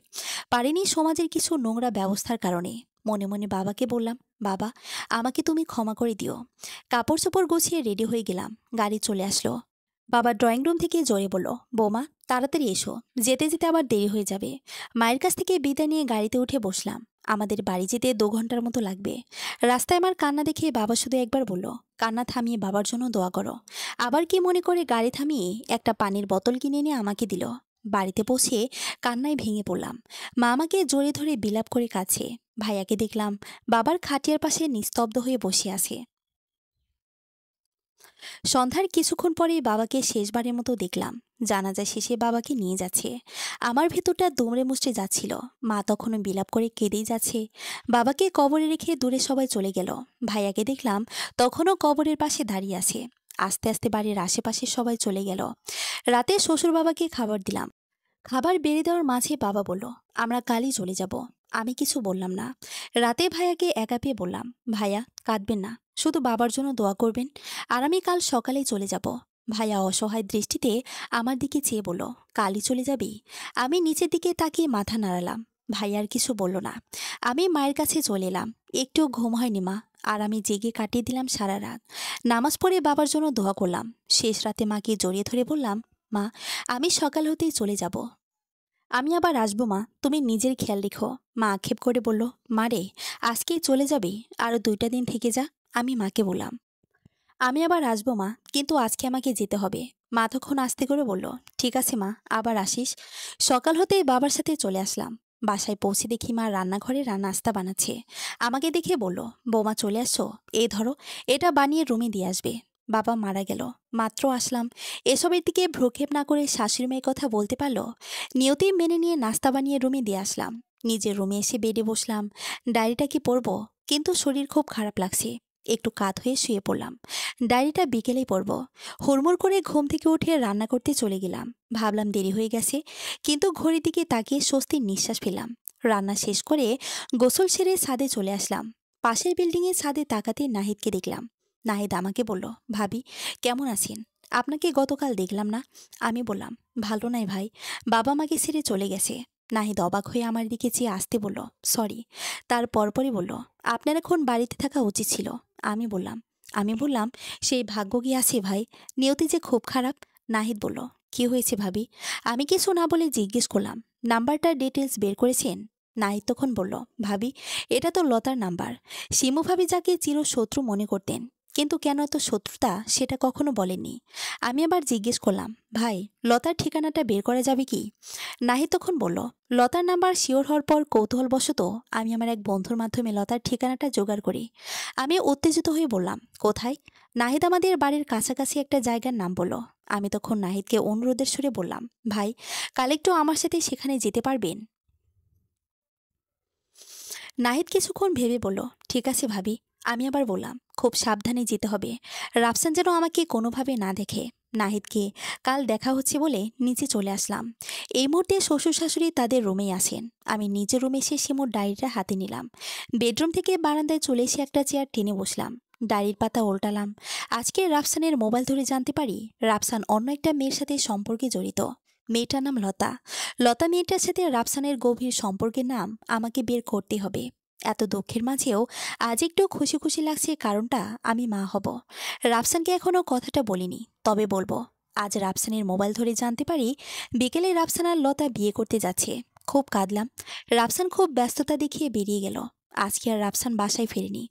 পারিনি সমাজের কিছু নোংরা ব্যবস্থার কারণে। মনে মনে বাবাকে বললাম, বাবা, আমাকে তুমি ক্ষমা করে দিও। কাপড় চোপড় গুছিয়ে রেডি হয়ে গেলাম। গাড়ি চলে আসলো। বাবা ড্রয়িং রুম থেকে জোরে বলল, বৌমা, তাড়াতাড়ি এসো, যেতে যেতে আবার দেরি হয়ে যাবে। মায়ের কাছ থেকে বিদায় নিয়ে গাড়িতে উঠে বসলাম। আমাদের বাড়ি যেতে 2 ঘন্টার মতো লাগবে। রাস্তায় আমার কান্না দেখে বাবা শুধু একবার বলল, কান্না থামিয়ে বাবার জন্য দোয়া করো। আবার কি মনে করে গাড়ি থামিয়ে একটা পানির বোতল কিনে নিয়ে আমাকে দিল। বাড়িতে পৌঁছে কান্নায় ভেঙে পড়লাম। মা আমাকে জড়িয়ে ধরে বিলাপ করে কাছে। ভাইয়াকে দেখলাম বাবার খাটিয়ার পাশে নিস্তব্ধ হয়ে বসে আছে। সন্ধ্যার কিছুক্ষণ পরেই বাবাকে শেষবারের মতো দেখলাম। জানাজা শেষে বাবাকে নিয়ে যাচ্ছে। আমার ভেতরটা দুমড়ে মুচড়ে যাচ্ছিল। মা তখনও বিলাপ করে কেঁদেই যাচ্ছে। বাবাকে কবরে রেখে দূরে সবাই চলে গেল। ভাইয়াকে দেখলাম তখনও কবরের পাশে দাঁড়িয়ে আছে। আস্তে আস্তে বাড়ির আশেপাশে সবাই চলে গেল। রাতে শ্বশুর বাবাকে খাবার দিলাম। খাবার বেড়ে দেওয়ার মাঝে বাবা বলল, আমরা কালই চলে যাব। আমি কিছু বললাম না। রাতে ভাইয়াকে একা পেয়ে বললাম, ভাইয়া, কাঁদবেন না, শুধু বাবার জন্য দোয়া করবেন, আর আমি কাল সকালেই চলে যাব। ভাইয়া অসহায় দৃষ্টিতে আমার দিকে চেয়ে বলল, কালই চলে যাবি? আমি নিচের দিকে তাকিয়ে মাথা নাড়ালাম। ভাইয়া আর কিছু বলল না। আমি মায়ের কাছে চলে এলাম। একটু ঘুম হয়নি মা, আর আমি জেগে কাটিয়ে দিলাম সারা রাত। নামাজ পড়ে বাবার জন্য দোয়া করলাম। শেষ রাতে মাকে জড়িয়ে ধরে বললাম, মা, আমি সকাল হতেই চলে যাব। আমি আবার আসবো মা, তুমি নিজের খেয়াল রেখো। মা আক্ষেপ করে বলল, মা রে, আজকেই চলে যাবি? আরো 2টা দিন থেকে যা। আমি মাকে বললাম, আমি আবার আসবো মা, কিন্তু আজকে আমাকে যেতে হবে। মা তখন আস্তে করে বলল, ঠিক আছে মা, আবার আসিস। সকাল হতেই বাবার সাথে চলে আসলাম। বাসায় পৌঁছে দেখি মা রান্নাঘরে নাস্তা বানাচ্ছে। আমাকে দেখে বলল, বৌমা চলে আসছো, এই ধরো, এটা বানিয়ে রুমে দিয়ে আসবে। বাবা মারা গেল, মাত্র আসলাম। এসবের দিকে ভ্রুক্ষেপ না করে শাশুড়ি মেয়ের কথা বলতে পারলো। নিয়তি মেনে নিয়ে নাস্তা বানিয়ে রুমে দিয়ে আসলাম। নিজের রুমে এসে বেডে বসলাম। ডায়েরিটা কি পড়বো, কিন্তু শরীর খুব খারাপ লাগছে। একটু কাত হয়ে শুয়ে পড়লাম। ডায়েরিটা বিকেলেই পড়ব। হুড়মুড় করে ঘুম থেকে উঠে রান্না করতে চলে গেলাম। ভাবলাম দেরি হয়ে গেছে, কিন্তু ঘড়ির দিকে তাকিয়ে স্বস্তির নিঃশ্বাস ফেললাম। রান্না শেষ করে গোসল সেরে ছাদে চলে আসলাম। পাশের বিল্ডিংয়ের ছাদে তাকাতে নাহিদকে দেখলাম। নাহিদ আমাকে বলল, ভাবি, কেমন আছেন? আপনাকে গতকাল দেখলাম না। আমি বললাম, ভালো নাই ভাই, বাবা মাকে ছেড়ে চলে গেছে। নাহিদ অবাক হয়ে আমার দিকে চেয়ে আসতে বলল, সরি। তার পরপরই বলল, আপনার এখন বাড়িতে থাকা উচিত ছিল। আমি বললাম, সেই ভাগ্য কি আছে ভাই? নিয়তি যে খুব খারাপ। নাহিদ বলল, কি হয়েছে ভাবি? আমি কিছু না বলে জিজ্ঞেস করলাম, নাম্বারটার ডিটেলস বের করেছেন? নাহিদ তখন বলল, ভাবি, এটা তো লতার নাম্বার। শিমু ভাবি যাকে চিরশত্রু মনে করতেন, কিন্তু কেন এত শত্রুতা সেটা কখনো বলেননি। আমি আবার জিজ্ঞেস করলাম, ভাই, লতার ঠিকানাটা বের করা যাবে কি? নাহিদ তখন বলল, লতার নাম্বার শিওর হওয়ার পর কৌতূহলবশত আমি আমার এক বন্ধুর মাধ্যমে লতার ঠিকানাটা জোগাড় করি। আমি উত্তেজিত হয়ে বললাম, কোথায়? নাহিদ আমাদের বাড়ির কাছাকাছি একটা জায়গার নাম বলল। আমি তখন নাহিদকে অনুরোধের সুরে বললাম, ভাই, কাল একটু আমার সাথে সেখানে যেতে পারবেন? নাহিদ কিছুক্ষণ ভেবে বলল, ঠিক আছে ভাবি। আমি আবার বললাম, খুব সাবধানে যেতে হবে, রাফসান যেন আমাকে কোনোভাবে না দেখে। নাহিদকে কাল দেখা হচ্ছে বলে নিচে চলে আসলাম। এই মুহূর্তে শ্বশুর শাশুড়ি তাদের রুমেই আছেন। আমি নিজের রুমে এসে শিমুর ডায়েরিটা হাতে নিলাম। বেডরুম থেকে বারান্দায় চলে এসে একটা চেয়ার টেনে বসলাম। ডায়েরির পাতা উল্টালাম। আজকে রাফসানের মোবাইল ধরে জানতে পারি রাফসান অন্য একটা মেয়ের সাথে সম্পর্কে জড়িত। মেয়েটার নাম লতা। লতা মেয়েটার সাথে রাফসানের গভীর সম্পর্কের নাম আমাকে বের করতে হবে। এত দুঃখের মাঝেও আজ একটু খুশি খুশি লাগছে, কারণটা আমি মা হব। রাফসানকে এখনো কথাটা বলিনি, তবে বলবো। আজ রাফসানের মোবাইল ধরে জানতে পারি বিকেলে রাফসান আর লতা বিয়ে করতে যাচ্ছে। খুব কাঁদলাম। রাফসান খুব ব্যস্ততা দেখিয়ে বেরিয়ে গেল। আজকে আর রাফসান বাসায় ফেরেনি,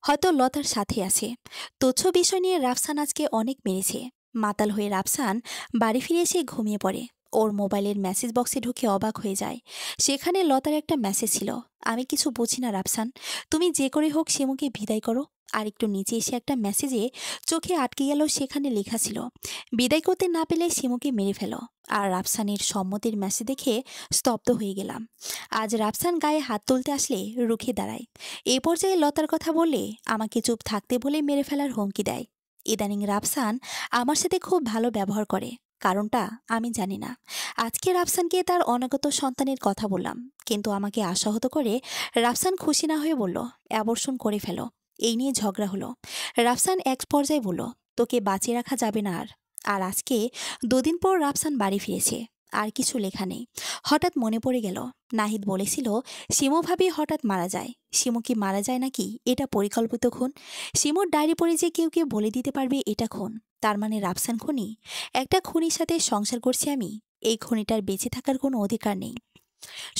হয়তো লতার সাথে আছে। তুচ্ছ বিষয় নিয়ে রাফসান আজকে অনেক মেরেছে। মাতাল হয়ে রাফসান বাড়ি ফিরে এসে ঘুমিয়ে পড়ে। ওর মোবাইলের মেসেজ বক্সে ঢুকে অবাক হয়ে যায়। সেখানে লতার একটা মেসেজ ছিল। আমি কিছু বুঝি না রাফসান, তুমি যে করে হোক শিমুকে বিদায় করো। আর একটু নিচে এসে একটা মেসেজে চোখে আটকে গেল, সেখানে লেখা ছিল, বিদায় করতে না পেলে শিমুকে মেরে ফেলো। আর রাফসানের সম্মতির মেসেজ দেখে স্তব্ধ হয়ে গেলাম। আজ রাফসান গায়ে হাত তুলতে আসলে রুখে দাঁড়ায়। এই পর্যায়ে লতার কথা বললে আমাকে চুপ থাকতে বলে মেরে ফেলার হুমকি দেয়। ইদানিং রাফসান আমার সাথে খুব ভালো ব্যবহার করে, কারণটা আমি জানি না। আজকে রাফসানকে তার অনাগত সন্তানের কথা বললাম, কিন্তু আমাকে আশাহত করে রাফসান খুশি না হয়ে বলল, অ্যাবর্শন করে ফেলো। এই নিয়ে ঝগড়া হলো। রাফসান এক পর্যায়ে বলল, তোকে বাঁচিয়ে রাখা যাবে না আর। আর আজকে দুদিন পর রাফসান বাড়ি ফিরেছে। আর কিছু লেখা নেই। হঠাৎ মনে পড়ে গেল, নাহিদ বলেছিল শিমু ভাবি হঠাৎ মারা যায়। শিমু কি মারা যায় নাকি এটা পরিকল্পিত খুন? শিমুর ডায়েরি পড়ে যে কেউ কেউ বলে দিতে পারবে এটা খুন, তার মানে রাফসান খুনি। একটা খুনির সাথে সংসার করছি আমি। এই খুনিটার বেঁচে থাকার কোনো অধিকার নেই।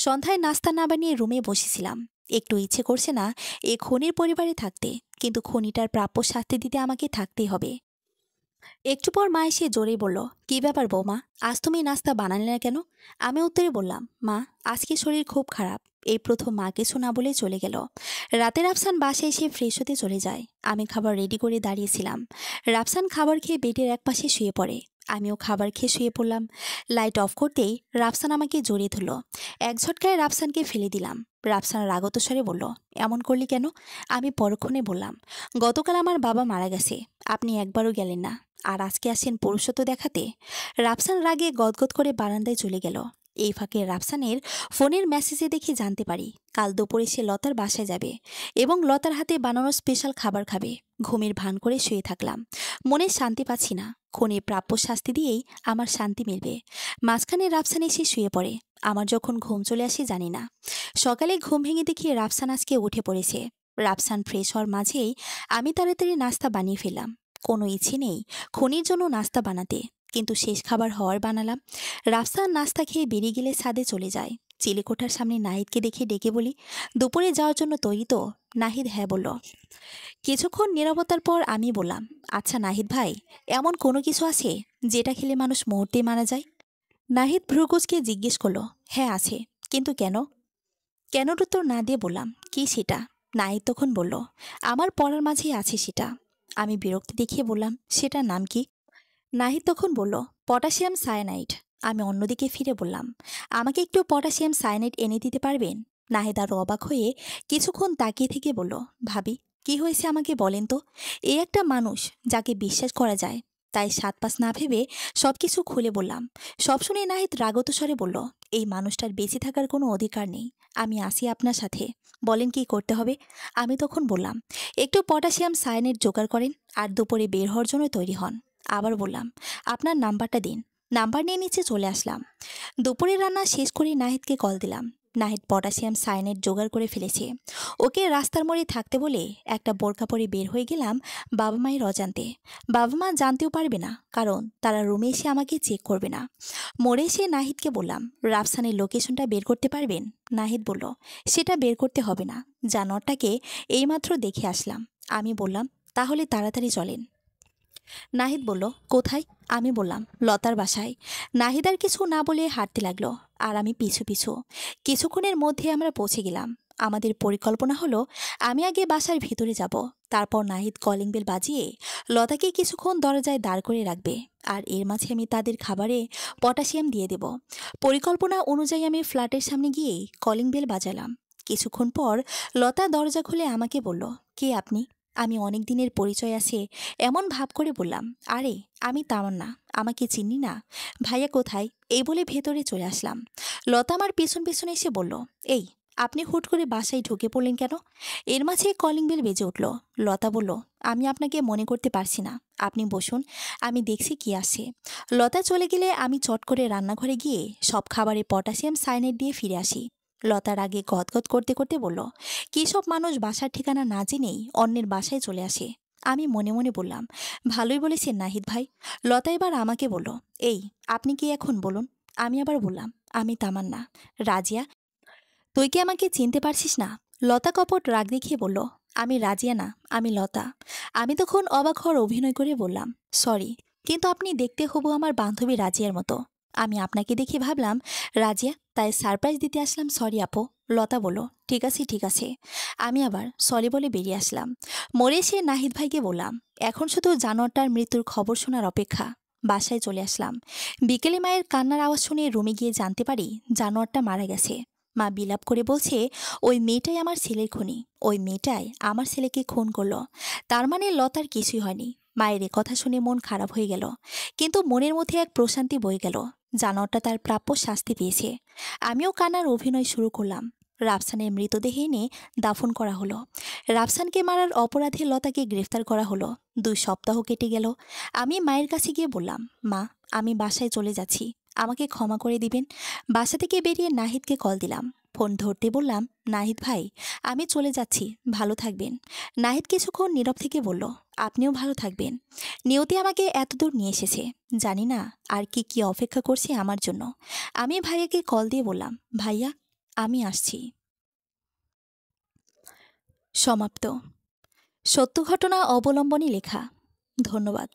সন্ধ্যায় নাস্তা না বানিয়ে রুমে বসেছিলাম। একটু ইচ্ছে করছে না এই খুনির পরিবারে থাকতে, কিন্তু খুনিটার প্রাপ্য শাস্তি দিতে আমাকে থাকতেই হবে। একটু পর মা এসে জোরে বলল, কি ব্যাপার বৌমা, আজ তুমি নাস্তা বানালে না কেন? আমি উত্তরে বললাম, মা আজকে শরীর খুব খারাপ। এই প্রথম মা কিছু না বলে চলে গেল। রাতে রাফসান বাসায় এসে ফ্রেশ হতে চলে যায়। আমি খাবার রেডি করে দাঁড়িয়েছিলাম। রাফসান খাবার খেয়ে বেডের একপাশে শুয়ে পড়ে। আমিও খাবার খেয়ে শুয়ে পড়লাম। লাইট অফ করতেই রাফসান আমাকে জড়িয়ে ধরল। এক ঝটকায় রাফসানকে ফেলে দিলাম। রাফসান রাগত স্বরে বলল, এমন করলি কেন? আমি পরক্ষণে বললাম, গতকাল আমার বাবা মারা গেছে, আপনি একবারও গেলেন না, আর আজকে আসেন পুরুষত্ব দেখাতে। রাফসান রাগে গদগদ করে বারান্দায় চলে গেল। এই ফাঁকে রাফসানের ফোনের মেসেজে দেখে জানতে পারি কাল দুপুরে সে লতার বাসায় যাবে এবং লতার হাতে বানানো স্পেশাল খাবার খাবে। ঘুমের ভান করে শুয়ে থাকলাম। মনে শান্তি পাচ্ছি না। খুনির প্রাপ্য শাস্তি দিয়েই আমার শান্তি মিলবে। মাঝখানে রাফসান এসে শুয়ে পড়ে। আমার যখন ঘুম চলে আসে জানি না। সকালে ঘুম ভেঙে দেখি রাফসান আজকে উঠে পড়েছে। রাফসান ফ্রেশ হওয়ার মাঝেই আমি তাড়াতাড়ি নাস্তা বানিয়ে ফেললাম। কোনো ইচ্ছে নেই খুনির জন্য নাস্তা বানাতে, কিন্তু শেষ খাবার হওয়ার বানালাম। রাফসান নাস্তা খেয়ে বেরিয়ে গেলে ছাদে চলে যায়। চিলেকোঠার সামনে নাহিদকে দেখে ডেকে বলি, দুপুরে যাওয়ার জন্য তৈরি তো? নাহিদ হ্যাঁ বলল। কিছুক্ষণ নীরবতার পর আমি বললাম, আচ্ছা নাহিদ ভাই, এমন কোনো কিছু আছে যেটা খেলে মানুষ মুহূর্তেই মারা যায়? নাহিদ ভ্রুকুচকে জিজ্ঞেস করলো, হ্যাঁ আছে। কিন্তু কেন? কেনর উত্তর না দিয়ে বললাম, কি সেটা? নাহিদ তখন বলল, আমার পড়ার মাঝেই আছে সেটা। আমি বিরক্তি দেখিয়ে বললাম, সেটার নাম কি? নাহিদ তখন বলল, পটাশিয়াম সায়ানাইড। আমি অন্যদিকে ফিরে বললাম, আমাকে একটু পটাশিয়াম সায়ানাইড এনে দিতে পারবেন? নাহিদ আরও অবাক হয়ে কিছুক্ষণ তাকিয়ে থেকে বলল, ভাবি কি হয়েছে আমাকে বলেন তো। এই একটা মানুষ যাকে বিশ্বাস করা যায়, তাই সাত পাঁচ না ভেবে সবকিছু খুলে বললাম। সব শুনে নাহিদ রাগত স্বরে বলল, এই মানুষটার বেঁচে থাকার কোনো অধিকার নেই। আমি আসি আপনার সাথে, বলেন কি করতে হবে? আমি তখন বললাম, একটু পটাশিয়াম সায়ানাইড জোগাড় করেন আর দুপুরে বের হওয়ার জন্য তৈরি হন। আবার বললাম, আপনার নাম্বারটা দিন। নাম্বার নিয়ে নিচে চলে আসলাম। দুপুরে রান্না শেষ করে নাহিদকে কল দিলাম। নাহিদ পটাশিয়াম সায়ানাইড জোগাড় করে ফেলেছে। ওকে রাস্তার মোড়ে থাকতে বলে একটা বোরকা পরে বের হয়ে গেলাম বাবা মায়ের অজান্তে। বাবা মা জানতেও পারবে না, কারণ তারা রুমে এসে আমাকে চেক করবে না। মোড়ে এসে নাহিদকে বললাম, রাফসানের লোকেশনটা বের করতে পারবেন? নাহিদ বলল, সেটা বের করতে হবে না, জানোয়ারটাকে এইমাত্র দেখে আসলাম। আমি বললাম, তাহলে তাড়াতাড়ি চলেন। নাহিদ বলল, কোথায়? আমি বললাম, লতার বাসায়। নাহিদ আর কিছু না বলে হাঁটতে লাগলো, আর আমি পিছু পিছু। কিছুক্ষণের মধ্যে আমরা পৌঁছে গেলাম। আমাদের পরিকল্পনা হলো, আমি আগে বাসার ভিতরে যাব, তারপর নাহিদ কলিং বেল বাজিয়ে লতাকে কিছুক্ষণ দরজায় দাঁড় করে রাখবে, আর এর মাঝে আমি তাদের খাবারে পটাশিয়াম দিয়ে দেব। পরিকল্পনা অনুযায়ী আমি ফ্ল্যাটের সামনে গিয়ে কলিং বেল বাজালাম। কিছুক্ষণ পর লতা দরজা খুলে আমাকে বলল, কে আপনি? আমি অনেক দিনের পরিচয় আছে এমন ভাব করে বললাম, আরে আমি তামান্না, আমাকে চিনি না? ভাইয়া কোথায়? এই বলে ভেতরে চলে আসলাম। লতা আমার পিছন পিছন এসে বলল, এই আপনি হুট করে বাসায় ঢুকে পড়লেন কেন? এর মাঝে কলিং বেল বেজে উঠল। লতা বলল, আমি আপনাকে মনে করতে পারছি না, আপনি বসুন, আমি দেখছি কি আসে। লতা চলে গেলে আমি চট করে রান্নাঘরে গিয়ে সব খাবারে পটাশিয়াম সায়ানাইড দিয়ে ফিরে আসি। লতার আগে গদগদ করতে করতে বলল, কী সব মানুষ বাসার ঠিকানা না জেনেই অন্যের বাসায় চলে আসে। আমি মনে মনে বললাম, ভালোই বলেছেন নাহিদ ভাই। লতা এবার আমাকে বলল, এই আপনি কি এখন বলুন। আমি আবার বললাম, আমি তামান্না। রাজিয়া, তুই কি আমাকে চিনতে পারছিস না? লতা কপট রাগ দেখিয়ে বলল, আমি রাজিয়া না, আমি লতা। আমি তখন অবাক হওয়ার অভিনয় করে বললাম, সরি, কিন্তু আপনি দেখতে হবু আমার বান্ধবী রাজিয়ার মতো। আমি আপনাকে দেখে ভাবলাম রাজিয়া, তাই সারপ্রাইজ দিতে আসলাম। সরি আপু। লতা বলল, ঠিক আছে ঠিক আছে। আমি আবার সরি বলে বেরিয়ে আসলাম। মরে এসে নাহিদ ভাইকে বললাম, এখন শুধু জানোয়ারটার মৃত্যুর খবর শোনার অপেক্ষা। বাসায় চলে আসলাম। বিকেলে মায়ের কান্নার আওয়াজ শুনে রুমে গিয়ে জানতে পারি জানোয়ারটা মারা গেছে। মা বিলাপ করে বলছে, ওই মেয়েটাই আমার ছেলের খুনি, ওই মেয়েটাই আমার ছেলেকে খুন করলো। তার মানে লতার কিছুই হয়নি। মায়ের এ কথা শুনে মন খারাপ হয়ে গেল, কিন্তু মনের মধ্যে এক প্রশান্তি বয়ে গেল। জানোয়ারটা তার প্রাপ্য শাস্তি পেয়েছে। আমিও কান্নার অভিনয় শুরু করলাম। রাফসানের মৃতদেহ এনে দাফন করা হলো। রাফসানকে মারার অপরাধে লতাকে গ্রেফতার করা হলো। 2 সপ্তাহ কেটে গেল। আমি মায়ের কাছে গিয়ে বললাম, মা, আমি বাসায় চলে যাচ্ছি, আমাকে ক্ষমা করে দিবেন। বাসা থেকে বেরিয়ে নাহিদকে কল দিলাম। ফোন ধরতে বললাম, নাহিদ ভাই, আমি চলে যাচ্ছি, ভালো থাকবেন। নাহিদ কিছুক্ষণ নীরব থেকে বলল, আপনিও ভালো থাকবেন। নিয়তি আমাকে এতদূর নিয়ে এসেছে, জানি না আর কি কি অপেক্ষা করছে আমার জন্য। আমি ভাইয়াকে কল দিয়ে বললাম, ভাইয়া, আমি আসছি। সমাপ্ত। সত্য ঘটনা অবলম্বনে লেখা। ধন্যবাদ।